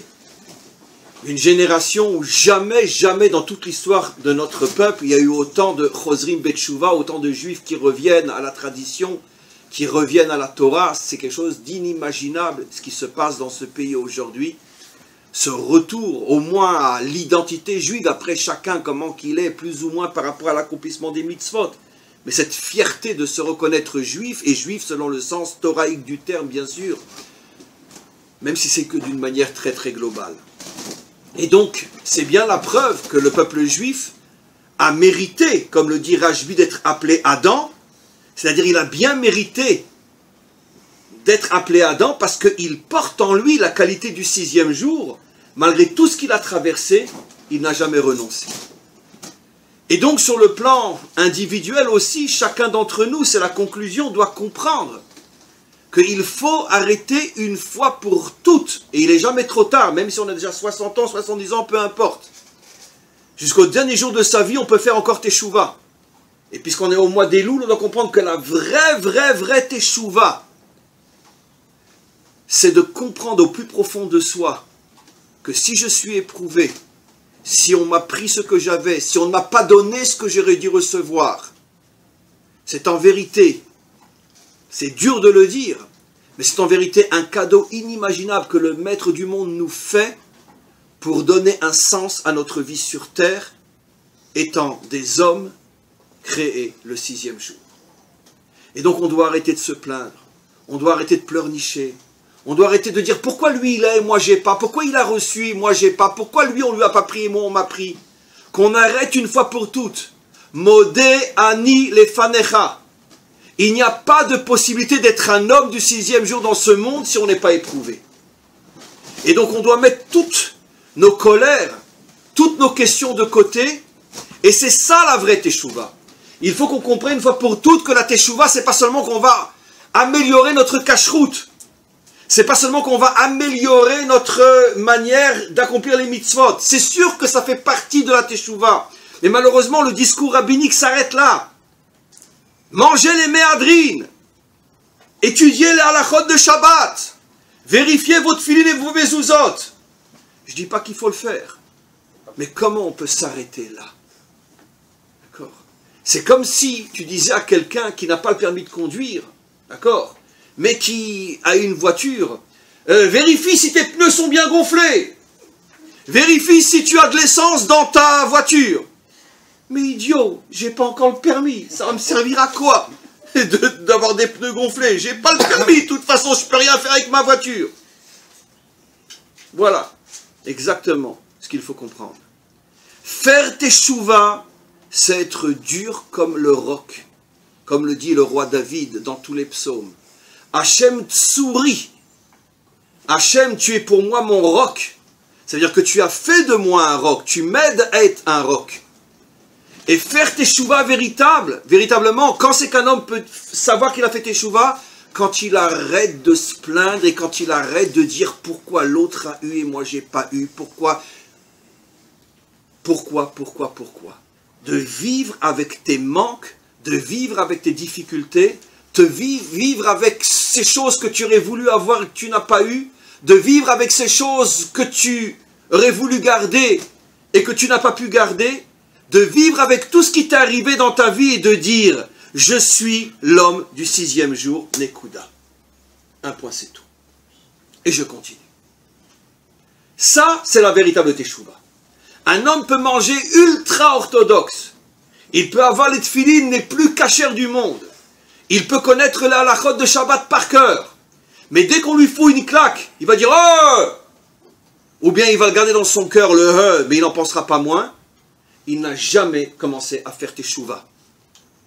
une génération où jamais dans toute l'histoire de notre peuple, il y a eu autant de Chosrim Betshuva, autant de juifs qui reviennent à la tradition, qui reviennent à la Torah. C'est quelque chose d'inimaginable, ce qui se passe dans ce pays aujourd'hui. Ce retour au moins à l'identité juive, après chacun comment qu'il est, plus ou moins par rapport à l'accomplissement des mitzvot. Mais cette fierté de se reconnaître juif, et juif selon le sens thoraïque du terme bien sûr, même si c'est que d'une manière très globale. Et donc, c'est bien la preuve que le peuple juif a mérité, comme le dit Rashbi, d'être appelé Adam, c'est-à-dire il a bien mérité d'être appelé Adam parce qu'il porte en lui la qualité du 6e jour. Malgré tout ce qu'il a traversé, il n'a jamais renoncé. Et donc sur le plan individuel aussi, chacun d'entre nous, c'est la conclusion, doit comprendre qu'il faut arrêter une fois pour toutes. Et il n'est jamais trop tard, même si on a déjà 60 ans, 70 ans, peu importe. Jusqu'au dernier jour de sa vie, on peut faire encore teshuva. Et puisqu'on est au mois d'Elul, on doit comprendre que la vraie teshuva, c'est de comprendre au plus profond de soi que si je suis éprouvé, si on m'a pris ce que j'avais, si on ne m'a pas donné ce que j'aurais dû recevoir, c'est en vérité, c'est dur de le dire, mais c'est en vérité un cadeau inimaginable que le Maître du monde nous fait pour donner un sens à notre vie sur terre, étant des hommes créés le 6e jour. Et donc on doit arrêter de se plaindre, on doit arrêter de pleurnicher, on doit arrêter de dire pourquoi lui il a et moi j'ai pas, pourquoi il a reçu et moi j'ai pas, pourquoi lui on lui a pas pris et moi on m'a pris. Qu'on arrête une fois pour toutes. Modé ani lefanecha. Il n'y a pas de possibilité d'être un homme du 6e jour dans ce monde si on n'est pas éprouvé. Et donc on doit mettre toutes nos colères, toutes nos questions de côté, et c'est ça la vraie teshuva. Il faut qu'on comprenne une fois pour toutes que la teshuva, c'est pas seulement qu'on va améliorer notre cacheroute. C'est pas seulement qu'on va améliorer notre manière d'accomplir les mitzvot. C'est sûr que ça fait partie de la teshuva. Mais malheureusement, le discours rabbinique s'arrête là. Mangez les méadrines. Étudiez les halachot de Shabbat. Vérifiez votre filin et vos mezuzot. Je dis pas qu'il faut le faire. Mais comment on peut s'arrêter là? D'accord? C'est comme si tu disais à quelqu'un qui n'a pas le permis de conduire, d'accord, mais qui a une voiture, vérifie si tes pneus sont bien gonflés. Vérifie si tu as de l'essence dans ta voiture. Mais idiot, j'ai pas encore le permis. Ça va me servir à quoi d'avoir des pneus gonflés? J'ai pas le permis, de toute façon, je peux rien faire avec ma voiture. Voilà, exactement ce qu'il faut comprendre. Faire teshuva, c'est être dur comme le roc, comme le dit le roi David dans tous les psaumes. Hachem tsouri. Hachem, tu es pour moi mon roc. C'est-à-dire que tu as fait de moi un roc. Tu m'aides à être un roc. Et faire teshuva véritablement, quand c'est qu'un homme peut savoir qu'il a fait teshuva, quand il arrête de se plaindre et quand il arrête de dire pourquoi l'autre a eu et moi j'ai pas eu, pourquoi. De vivre avec tes manques, de vivre avec tes difficultés, de vivre avec ces choses que tu aurais voulu avoir et que tu n'as pas eu, de vivre avec ces choses que tu aurais voulu garder et que tu n'as pas pu garder, de vivre avec tout ce qui t'est arrivé dans ta vie et de dire « Je suis l'homme du 6e jour, Nekuda ». Un point, c'est tout. Et je continue. Ça, c'est la véritable teshuva. Un homme peut manger ultra orthodoxe. Il peut avoir les tefilines les plus cachères du monde. Il peut connaître la halachot de Shabbat par cœur. Mais dès qu'on lui fout une claque, il va dire « Oh !» Ou bien il va le garder dans son cœur, le « mais il n'en pensera pas moins. Il n'a jamais commencé à faire teshuva.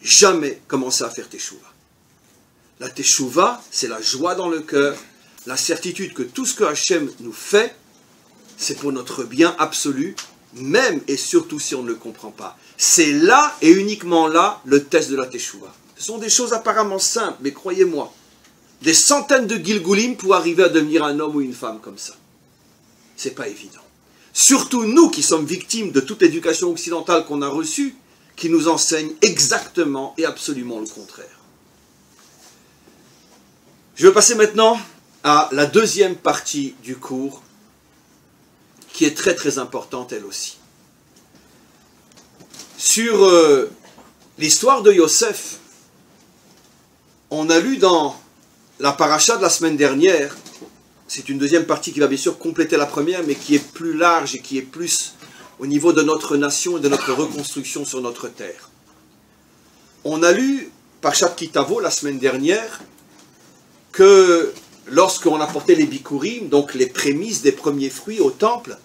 Jamais commencé à faire teshuva. La teshuva, c'est la joie dans le cœur, la certitude que tout ce que Hachem nous fait, c'est pour notre bien absolu, même et surtout si on ne le comprend pas. C'est là et uniquement là le test de la teshuva. Ce sont des choses apparemment simples, mais croyez-moi, des centaines de gilgulim pour arriver à devenir un homme ou une femme comme ça. C'est pas évident. Surtout nous qui sommes victimes de toute l'éducation occidentale qu'on a reçue, qui nous enseigne exactement et absolument le contraire. Je vais passer maintenant à la deuxième partie du cours, qui est très très importante elle aussi. Sur l'histoire de Yosef, on a lu dans la paracha de la semaine dernière, c'est une deuxième partie qui va bien sûr compléter la première, mais qui est plus large et qui est plus au niveau de notre nation et de notre reconstruction sur notre terre. On a lu Parashat Kitavo la semaine dernière que lorsqu'on apportait les bikurim, donc les prémices des premiers fruits au temple,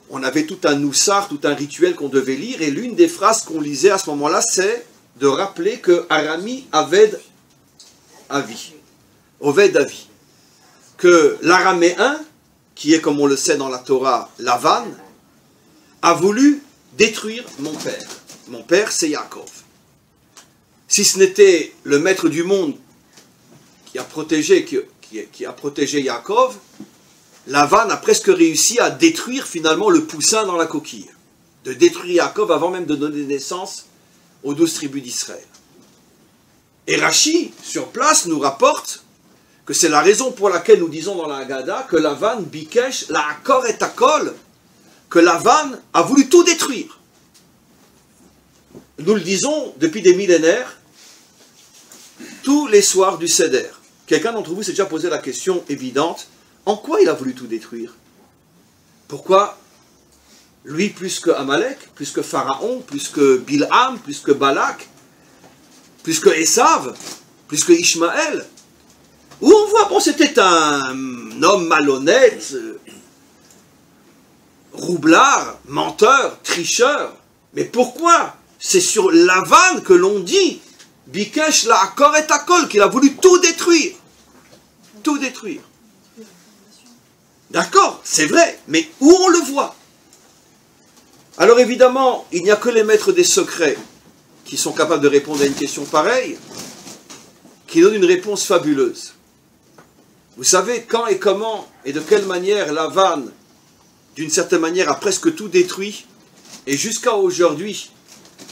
on avait tout un noussar, tout un rituel qu'on devait lire, et l'une des phrases qu'on lisait à ce moment-là, c'est de rappeler que Arami Aved Avi. Oved Avi, que l'araméen, qui est comme on le sait dans la Torah, Lavan, a voulu détruire mon père. Mon père, c'est Yaakov. Si ce n'était le maître du monde qui a protégé Yaakov, Lavan a presque réussi à détruire finalement le poussin dans la coquille. De détruire Yaakov avant même de donner naissance aux 12 tribus d'Israël. Et Rashi, sur place, nous rapporte que c'est la raison pour laquelle nous disons dans la Haggadah que Lavan bikesh la akor et akol, que Lavan a voulu tout détruire. Nous le disons depuis des millénaires, tous les soirs du Seder. Quelqu'un d'entre vous s'est déjà posé la question évidente, en quoi il a voulu tout détruire? Pourquoi lui plus que Amalek, plus que Pharaon, plus que Bilham, plus que Balak, plus que Esav, plus que Ishmaël? Où on voit, bon, c'était un homme malhonnête, roublard, menteur, tricheur. Mais pourquoi? C'est sur Lavan que l'on dit Bikesh la akor et akol, qu'il a voulu tout détruire. Tout détruire. D'accord, c'est vrai, mais où on le voit? Alors évidemment, il n'y a que les maîtres des secrets qui sont capables de répondre à une question pareille, qui donnent une réponse fabuleuse. Vous savez quand et comment et de quelle manière Lavan, d'une certaine manière, a presque tout détruit, et jusqu'à aujourd'hui,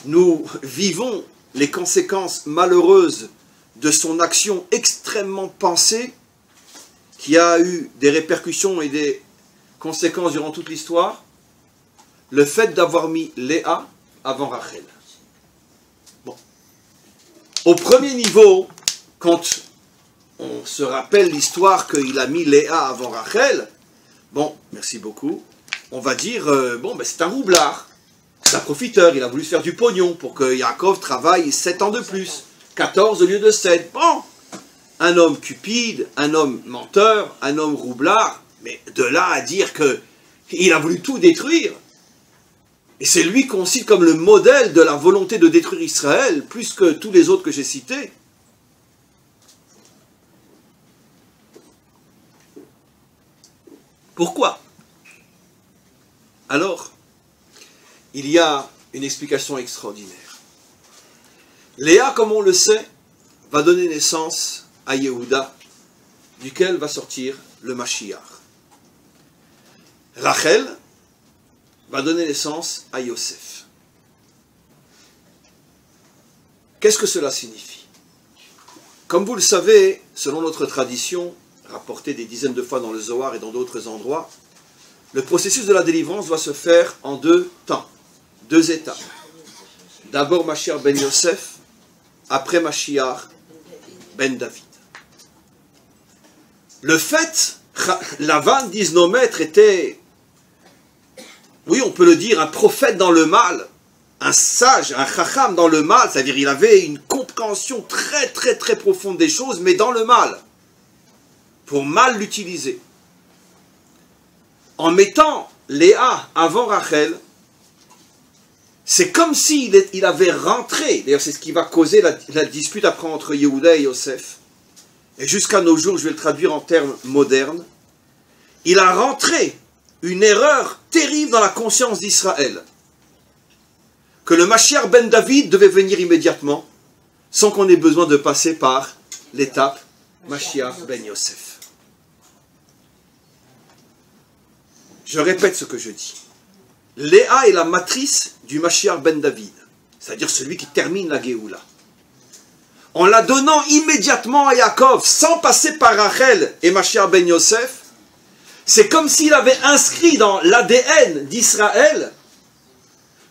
nous vivons les conséquences malheureuses de son action extrêmement pensée, qui a eu des répercussions et des conséquences durant toute l'histoire, le fait d'avoir mis Léa avant Rachel. Bon. Au premier niveau, quand on se rappelle l'histoire qu'il a mis Léa avant Rachel, bon, merci beaucoup, on va dire, bon, ben c'est un roublard, c'est un profiteur, il a voulu faire du pognon pour que Yaakov travaille 7 ans de plus, 14 au lieu de 7. Bon, un homme cupide, un homme menteur, un homme roublard, mais de là à dire qu'il a voulu tout détruire, et c'est lui qu'on cite comme le modèle de la volonté de détruire Israël, plus que tous les autres que j'ai cités. Pourquoi? Alors, il y a une explication extraordinaire. Léa, comme on le sait, va donner naissance à Yehuda, duquel va sortir le Mashiach. Rachel va donner naissance à Yosef. Qu'est-ce que cela signifie? Comme vous le savez, selon notre tradition, rapportée des dizaines de fois dans le Zohar et dans d'autres endroits, le processus de la délivrance doit se faire en 2 temps, 2 étapes. D'abord Mashiach ben Yosef, après Mashiach ben David. Le fait, Lavan, disent nos maîtres, était, oui, on peut le dire, un prophète dans le mal, un sage, un chacham dans le mal, c'est-à-dire il avait une compréhension très très très profonde des choses, mais dans le mal, pour mal l'utiliser. En mettant Léa avant Rachel, c'est comme s'il avait rentré, d'ailleurs c'est ce qui va causer la dispute après entre Yehuda et Yosef, et jusqu'à nos jours, je vais le traduire en termes modernes, il a rentré une erreur terrible dans la conscience d'Israël, que le Mashiach ben David devait venir immédiatement, sans qu'on ait besoin de passer par l'étape Mashiach ben Yosef. Je répète ce que je dis. Léa est la matrice du Mashiach ben David, c'est-à-dire celui qui termine la Géoula. En la donnant immédiatement à Yaakov, sans passer par Rachel et Mashiach ben Yosef, c'est comme s'il avait inscrit dans l'ADN d'Israël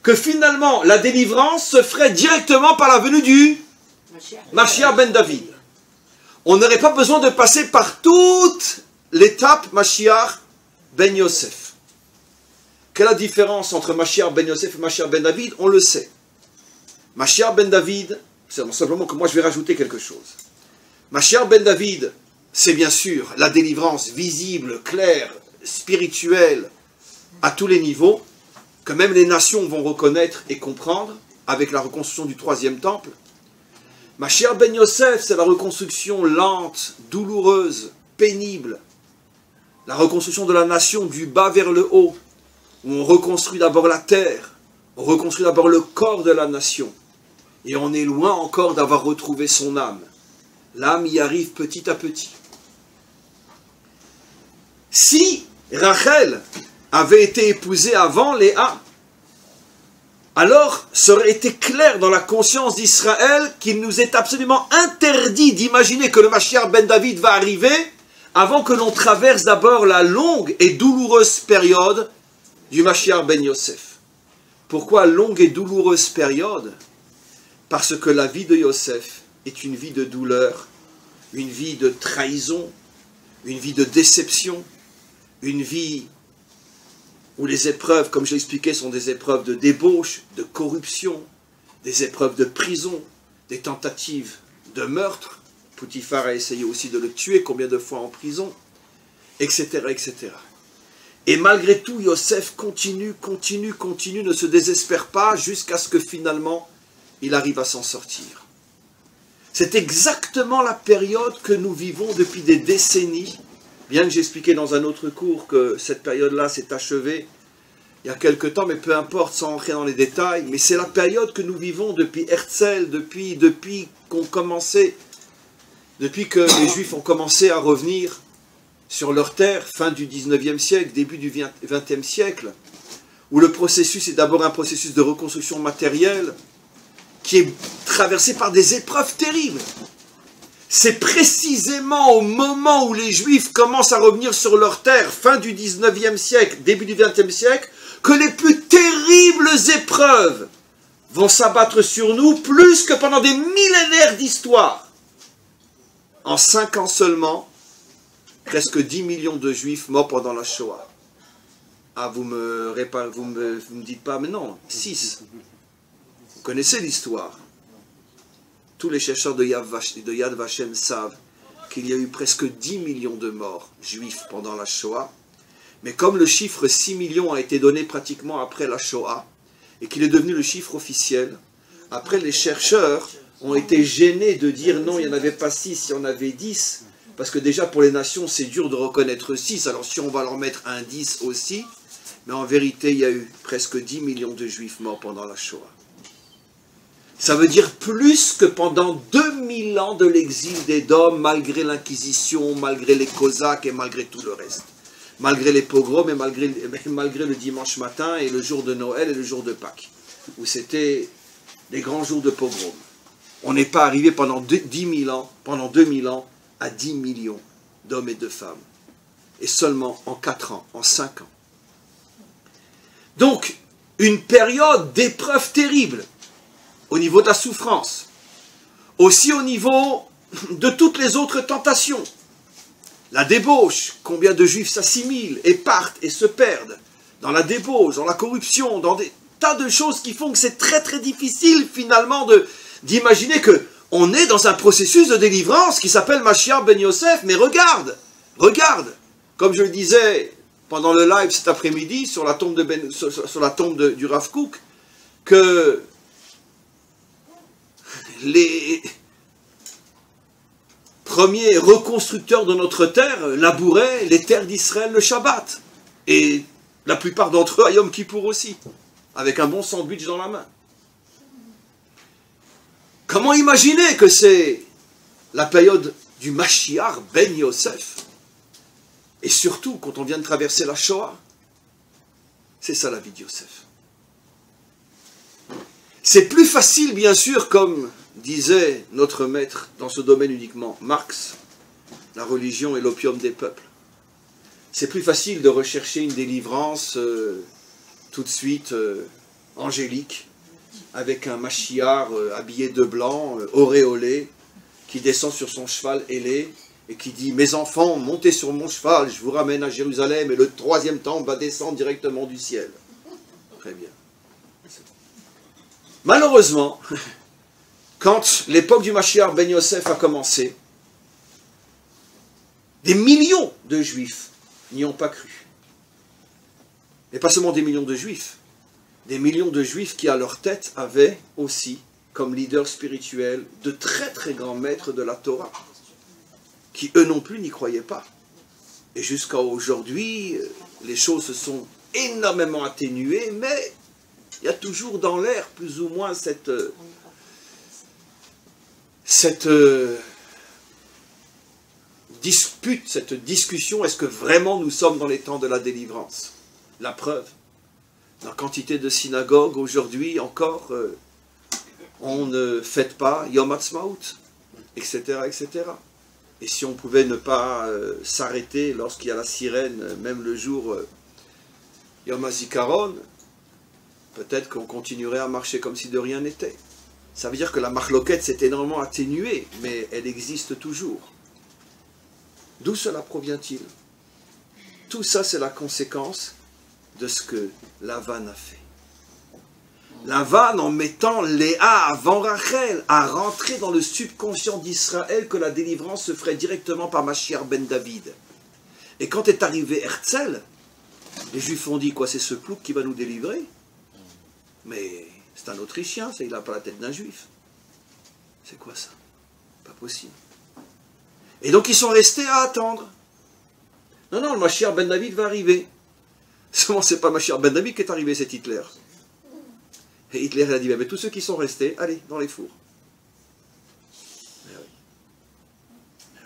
que finalement la délivrance se ferait directement par la venue du Mashiach ben David. On n'aurait pas besoin de passer par toute l'étape Mashiach ben Yosef. Quelle est la différence entre Mashiach ben Yosef et Mashiach ben David? On le sait. Mashiach ben David, c'est simplement que moi je vais rajouter quelque chose. Mashiach ben David, c'est bien sûr la délivrance visible, claire, spirituelle, à tous les niveaux, que même les nations vont reconnaître et comprendre avec la reconstruction du 3e temple. Mashiach ben Yosef, c'est la reconstruction lente, douloureuse, pénible. La reconstruction de la nation du bas vers le haut, où on reconstruit d'abord la terre, on reconstruit d'abord le corps de la nation. Et on est loin encore d'avoir retrouvé son âme. L'âme y arrive petit à petit. Si Rachel avait été épousée avant Léa, alors ça aurait été clair dans la conscience d'Israël qu'il nous est absolument interdit d'imaginer que le Mashiach ben David va arriver avant que l'on traverse d'abord la longue et douloureuse période du Mashiach ben Yosef. Pourquoi longue et douloureuse période? Parce que la vie de Yosef est une vie de douleur, une vie de trahison, une vie de déception, une vie où les épreuves, comme je l'expliquais, sont des épreuves de débauche, de corruption, des épreuves de prison, des tentatives de meurtre. Potiphar a essayé aussi de le tuer, combien de fois en prison, etc., etc. Et malgré tout, Yosef continue, ne se désespère pas jusqu'à ce que finalement, il arrive à s'en sortir. C'est exactement la période que nous vivons depuis des décennies, bien que j'expliquais dans un autre cours que cette période-là s'est achevée il y a quelque temps, mais peu importe, sans entrer dans les détails, mais c'est la période que nous vivons depuis Herzl, depuis que les Juifs ont commencé à revenir sur leur terre, fin du 19e siècle, début du 20e siècle, où le processus est d'abord un processus de reconstruction matérielle, qui est traversé par des épreuves terribles. C'est précisément au moment où les Juifs commencent à revenir sur leur terre, fin du 19e siècle, début du 20e siècle, que les plus terribles épreuves vont s'abattre sur nous, plus que pendant des millénaires d'histoire. En 5 ans seulement, presque 10 millions de Juifs morts pendant la Shoah. Ah, vous me dites pas, mais non, 6. Vous connaissez l'histoire. Tous les chercheurs de Yad Vashem savent qu'il y a eu presque 10 millions de morts juifs pendant la Shoah. Mais comme le chiffre 6 millions a été donné pratiquement après la Shoah, et qu'il est devenu le chiffre officiel, après les chercheurs ont été gênés de dire non, il n'y en avait pas 6, il y en avait 10, parce que déjà pour les nations c'est dur de reconnaître 6, alors si on va leur mettre un 10 aussi, mais en vérité il y a eu presque 10 millions de juifs morts pendant la Shoah. Ça veut dire plus que pendant 2000 ans de l'exil d'Édom, malgré l'Inquisition, malgré les Cosaques et malgré tout le reste. Malgré les pogroms et malgré le dimanche matin et le jour de Noël et le jour de Pâques, où c'était les grands jours de pogrom. On n'est pas arrivé pendant 2000 ans à 10 millions d'hommes et de femmes. Et seulement en 4 ans, en 5 ans. Donc, une période d'épreuve terrible au niveau de la souffrance, aussi au niveau de toutes les autres tentations. La débauche, combien de juifs s'assimilent et partent et se perdent dans la débauche, dans la corruption, dans des tas de choses qui font que c'est très très difficile finalement d'imaginer qu'on est dans un processus de délivrance qui s'appelle Mashiach ben Yosef. Mais regarde, comme je le disais pendant le live cet après-midi sur la tombe, du Rav Kook, que les premiers reconstructeurs de notre terre labouraient les terres d'Israël le Shabbat. Et la plupart d'entre eux à Yom Kippour aussi, avec un bon sandwich dans la main. Comment imaginer que c'est la période du Mashiach ben Yosef? Et surtout, quand on vient de traverser la Shoah, c'est ça la vie de Yosef. C'est plus facile, bien sûr, comme disait notre maître dans ce domaine uniquement, Marx, la religion est l'opium des peuples. C'est plus facile de rechercher une délivrance tout de suite angélique, avec un Mashiach habillé de blanc, auréolé, qui descend sur son cheval ailé, et qui dit « Mes enfants, montez sur mon cheval, je vous ramène à Jérusalem, et le 3e temple va descendre directement du ciel. » Très bien. Malheureusement, quand l'époque du Mashiach ben Yosef a commencé, des millions de Juifs n'y ont pas cru. Et pas seulement des millions de Juifs qui à leur tête avaient aussi comme leaders spirituels de très très grands maîtres de la Torah, qui eux non plus n'y croyaient pas. Et jusqu'à aujourd'hui, les choses se sont énormément atténuées, mais il y a toujours dans l'air plus ou moins cette dispute, cette discussion, est-ce que vraiment nous sommes dans les temps de la délivrance? La preuve, dans quantité de synagogues aujourd'hui encore, on ne fête pas Yom Ha'atzmaut, etc., etc. Et si on pouvait ne pas s'arrêter lorsqu'il y a la sirène, même le jour Yom HaZikaron, peut-être qu'on continuerait à marcher comme si de rien n'était. Ça veut dire que la marloquette s'est énormément atténuée, mais elle existe toujours. D'où cela provient-il? Tout ça, c'est la conséquence de ce que Lavan a fait. Lavan, en mettant Léa avant Rachel, a rentré dans le subconscient d'Israël que la délivrance se ferait directement par Mashiach ben David. Et quand est arrivé Herzl, les Juifs ont dit, quoi, c'est ce plouc qui va nous délivrer? Mais c'est un Autrichien, ça, il n'a pas la tête d'un Juif. C'est quoi ça? Pas possible. Et donc ils sont restés à attendre. Non, non, le Mashiach ben David va arriver. Seulement, c'est pas Mashiach ben David qui est arrivé, c'est Hitler. Et Hitler a dit, mais tous ceux qui sont restés, allez, dans les fours. Mais oui. Mais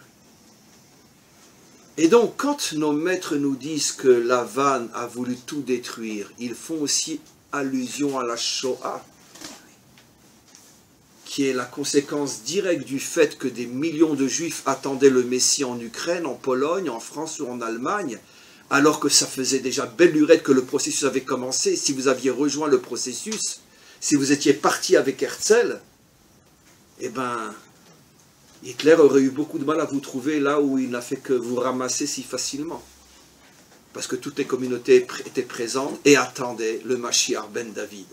oui. Et donc, quand nos maîtres nous disent que Lavan a voulu tout détruire, ils font aussi allusion à la Shoah, qui est la conséquence directe du fait que des millions de Juifs attendaient le Messie en Ukraine, en Pologne, en France ou en Allemagne, alors que ça faisait déjà belle lurette que le processus avait commencé. Si vous aviez rejoint le processus, si vous étiez parti avec Herzl, eh bien, Hitler aurait eu beaucoup de mal à vous trouver là où il n'a fait que vous ramasser si facilement. Parce que toutes les communautés étaient présentes et attendaient le Mashiach ben David.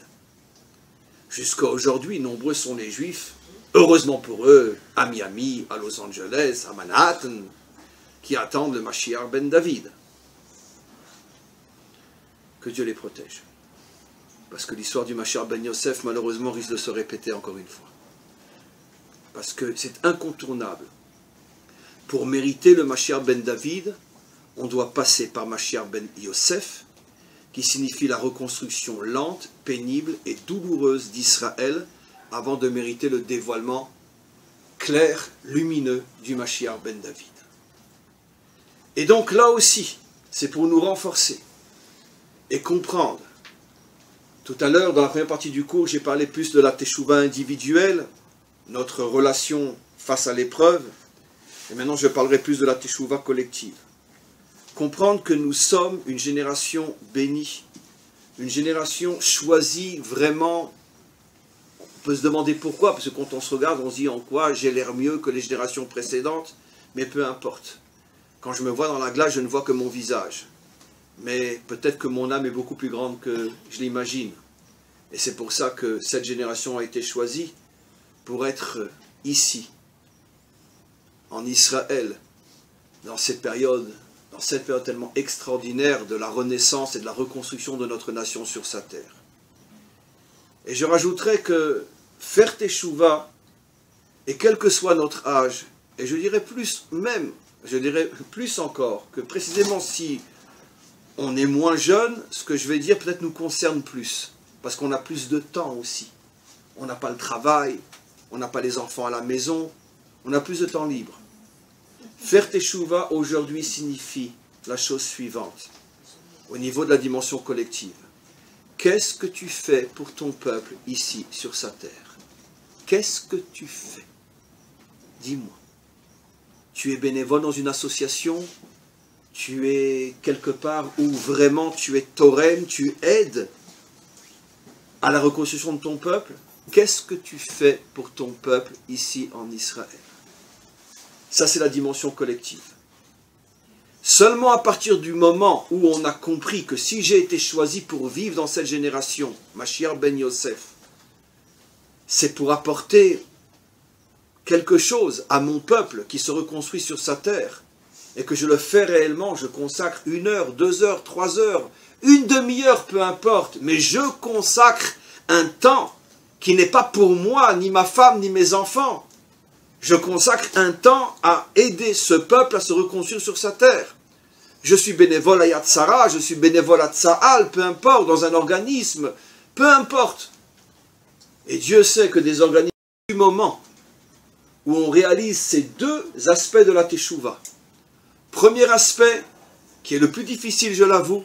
Jusqu'à aujourd'hui, nombreux sont les Juifs, heureusement pour eux, à Miami, à Los Angeles, à Manhattan, qui attendent le Mashiach ben David. Que Dieu les protège. Parce que l'histoire du Mashiach ben Yosef, malheureusement, risque de se répéter encore une fois. Parce que c'est incontournable. Pour mériter le Mashiach ben David, on doit passer par Mashiach ben Yosef, qui signifie la reconstruction lente, pénible et douloureuse d'Israël, avant de mériter le dévoilement clair, lumineux du Mashiach ben David. Et donc là aussi, c'est pour nous renforcer et comprendre. Tout à l'heure, dans la première partie du cours, j'ai parlé plus de la teshuva individuelle, notre relation face à l'épreuve, et maintenant je parlerai plus de la teshuva collective. Comprendre que nous sommes une génération bénie, une génération choisie vraiment. On peut se demander pourquoi, parce que quand on se regarde, on se dit en quoi j'ai l'air mieux que les générations précédentes, mais peu importe. Quand je me vois dans la glace, je ne vois que mon visage. Mais peut-être que mon âme est beaucoup plus grande que je l'imagine. Et c'est pour ça que cette génération a été choisie pour être ici, en Israël, dans cette période tellement extraordinaire de la renaissance et de la reconstruction de notre nation sur sa terre. Et je rajouterai que faire teshuva, et quel que soit notre âge, et je dirais plus encore, que précisément si on est moins jeune, ce que je vais dire peut-être nous concerne plus, parce qu'on a plus de temps aussi. On n'a pas le travail, on n'a pas les enfants à la maison, on a plus de temps libre. Faire teshuva aujourd'hui signifie la chose suivante, au niveau de la dimension collective. Qu'est-ce que tu fais pour ton peuple ici sur sa terre? Qu'est-ce que tu fais? Dis-moi. Tu es bénévole dans une association? Tu es quelque part où vraiment tu es torem, tu aides à la reconstruction de ton peuple? Qu'est-ce que tu fais pour ton peuple ici en Israël? Ça, c'est la dimension collective. Seulement à partir du moment où on a compris que si j'ai été choisi pour vivre dans cette génération, Mashiach ben Yosef, c'est pour apporter quelque chose à mon peuple qui se reconstruit sur sa terre, et que je le fais réellement, je consacre 1 heure, 2 heures, 3 heures, une demi-heure, peu importe, mais je consacre un temps qui n'est pas pour moi, ni ma femme, ni mes enfants. Je consacre un temps à aider ce peuple à se reconstruire sur sa terre. Je suis bénévole à Yad Sarah, je suis bénévole à Tsahal, peu importe, dans un organisme, peu importe. Et Dieu sait que des organismes, du moment où on réalise ces deux aspects de la Teshuvah. Premier aspect, qui est le plus difficile, je l'avoue,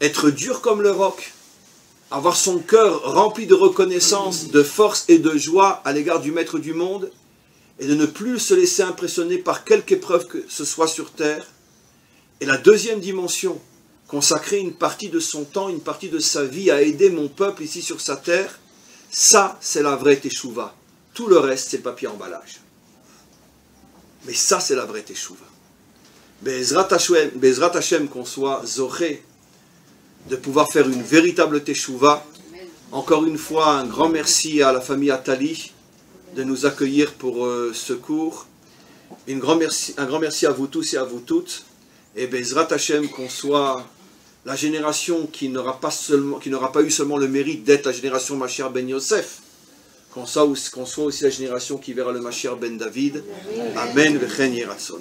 être dur comme le roc, avoir son cœur rempli de reconnaissance, de force et de joie à l'égard du Maître du monde, et de ne plus se laisser impressionner par quelque épreuve que ce soit sur terre. Et la deuxième dimension, consacrer une partie de son temps, une partie de sa vie à aider mon peuple ici sur sa terre, ça c'est la vraie Teshuvah. Tout le reste c'est le papier emballage. Mais ça c'est la vraie Teshuvah. Be'ezrat Hashem, qu'on soit zoré de pouvoir faire une véritable Teshuvah. Encore une fois, un grand merci à la famille Attali de nous accueillir pour ce cours. Un grand merci à vous tous et à vous toutes. Et Be'ezrat Hashem, qu'on soit la génération qui n'aura pas eu seulement le mérite d'être la génération Mashiach ben Yosef, qu'on soit aussi la génération qui verra le Mashiach ben David. Amen. V'chen Yeratzon.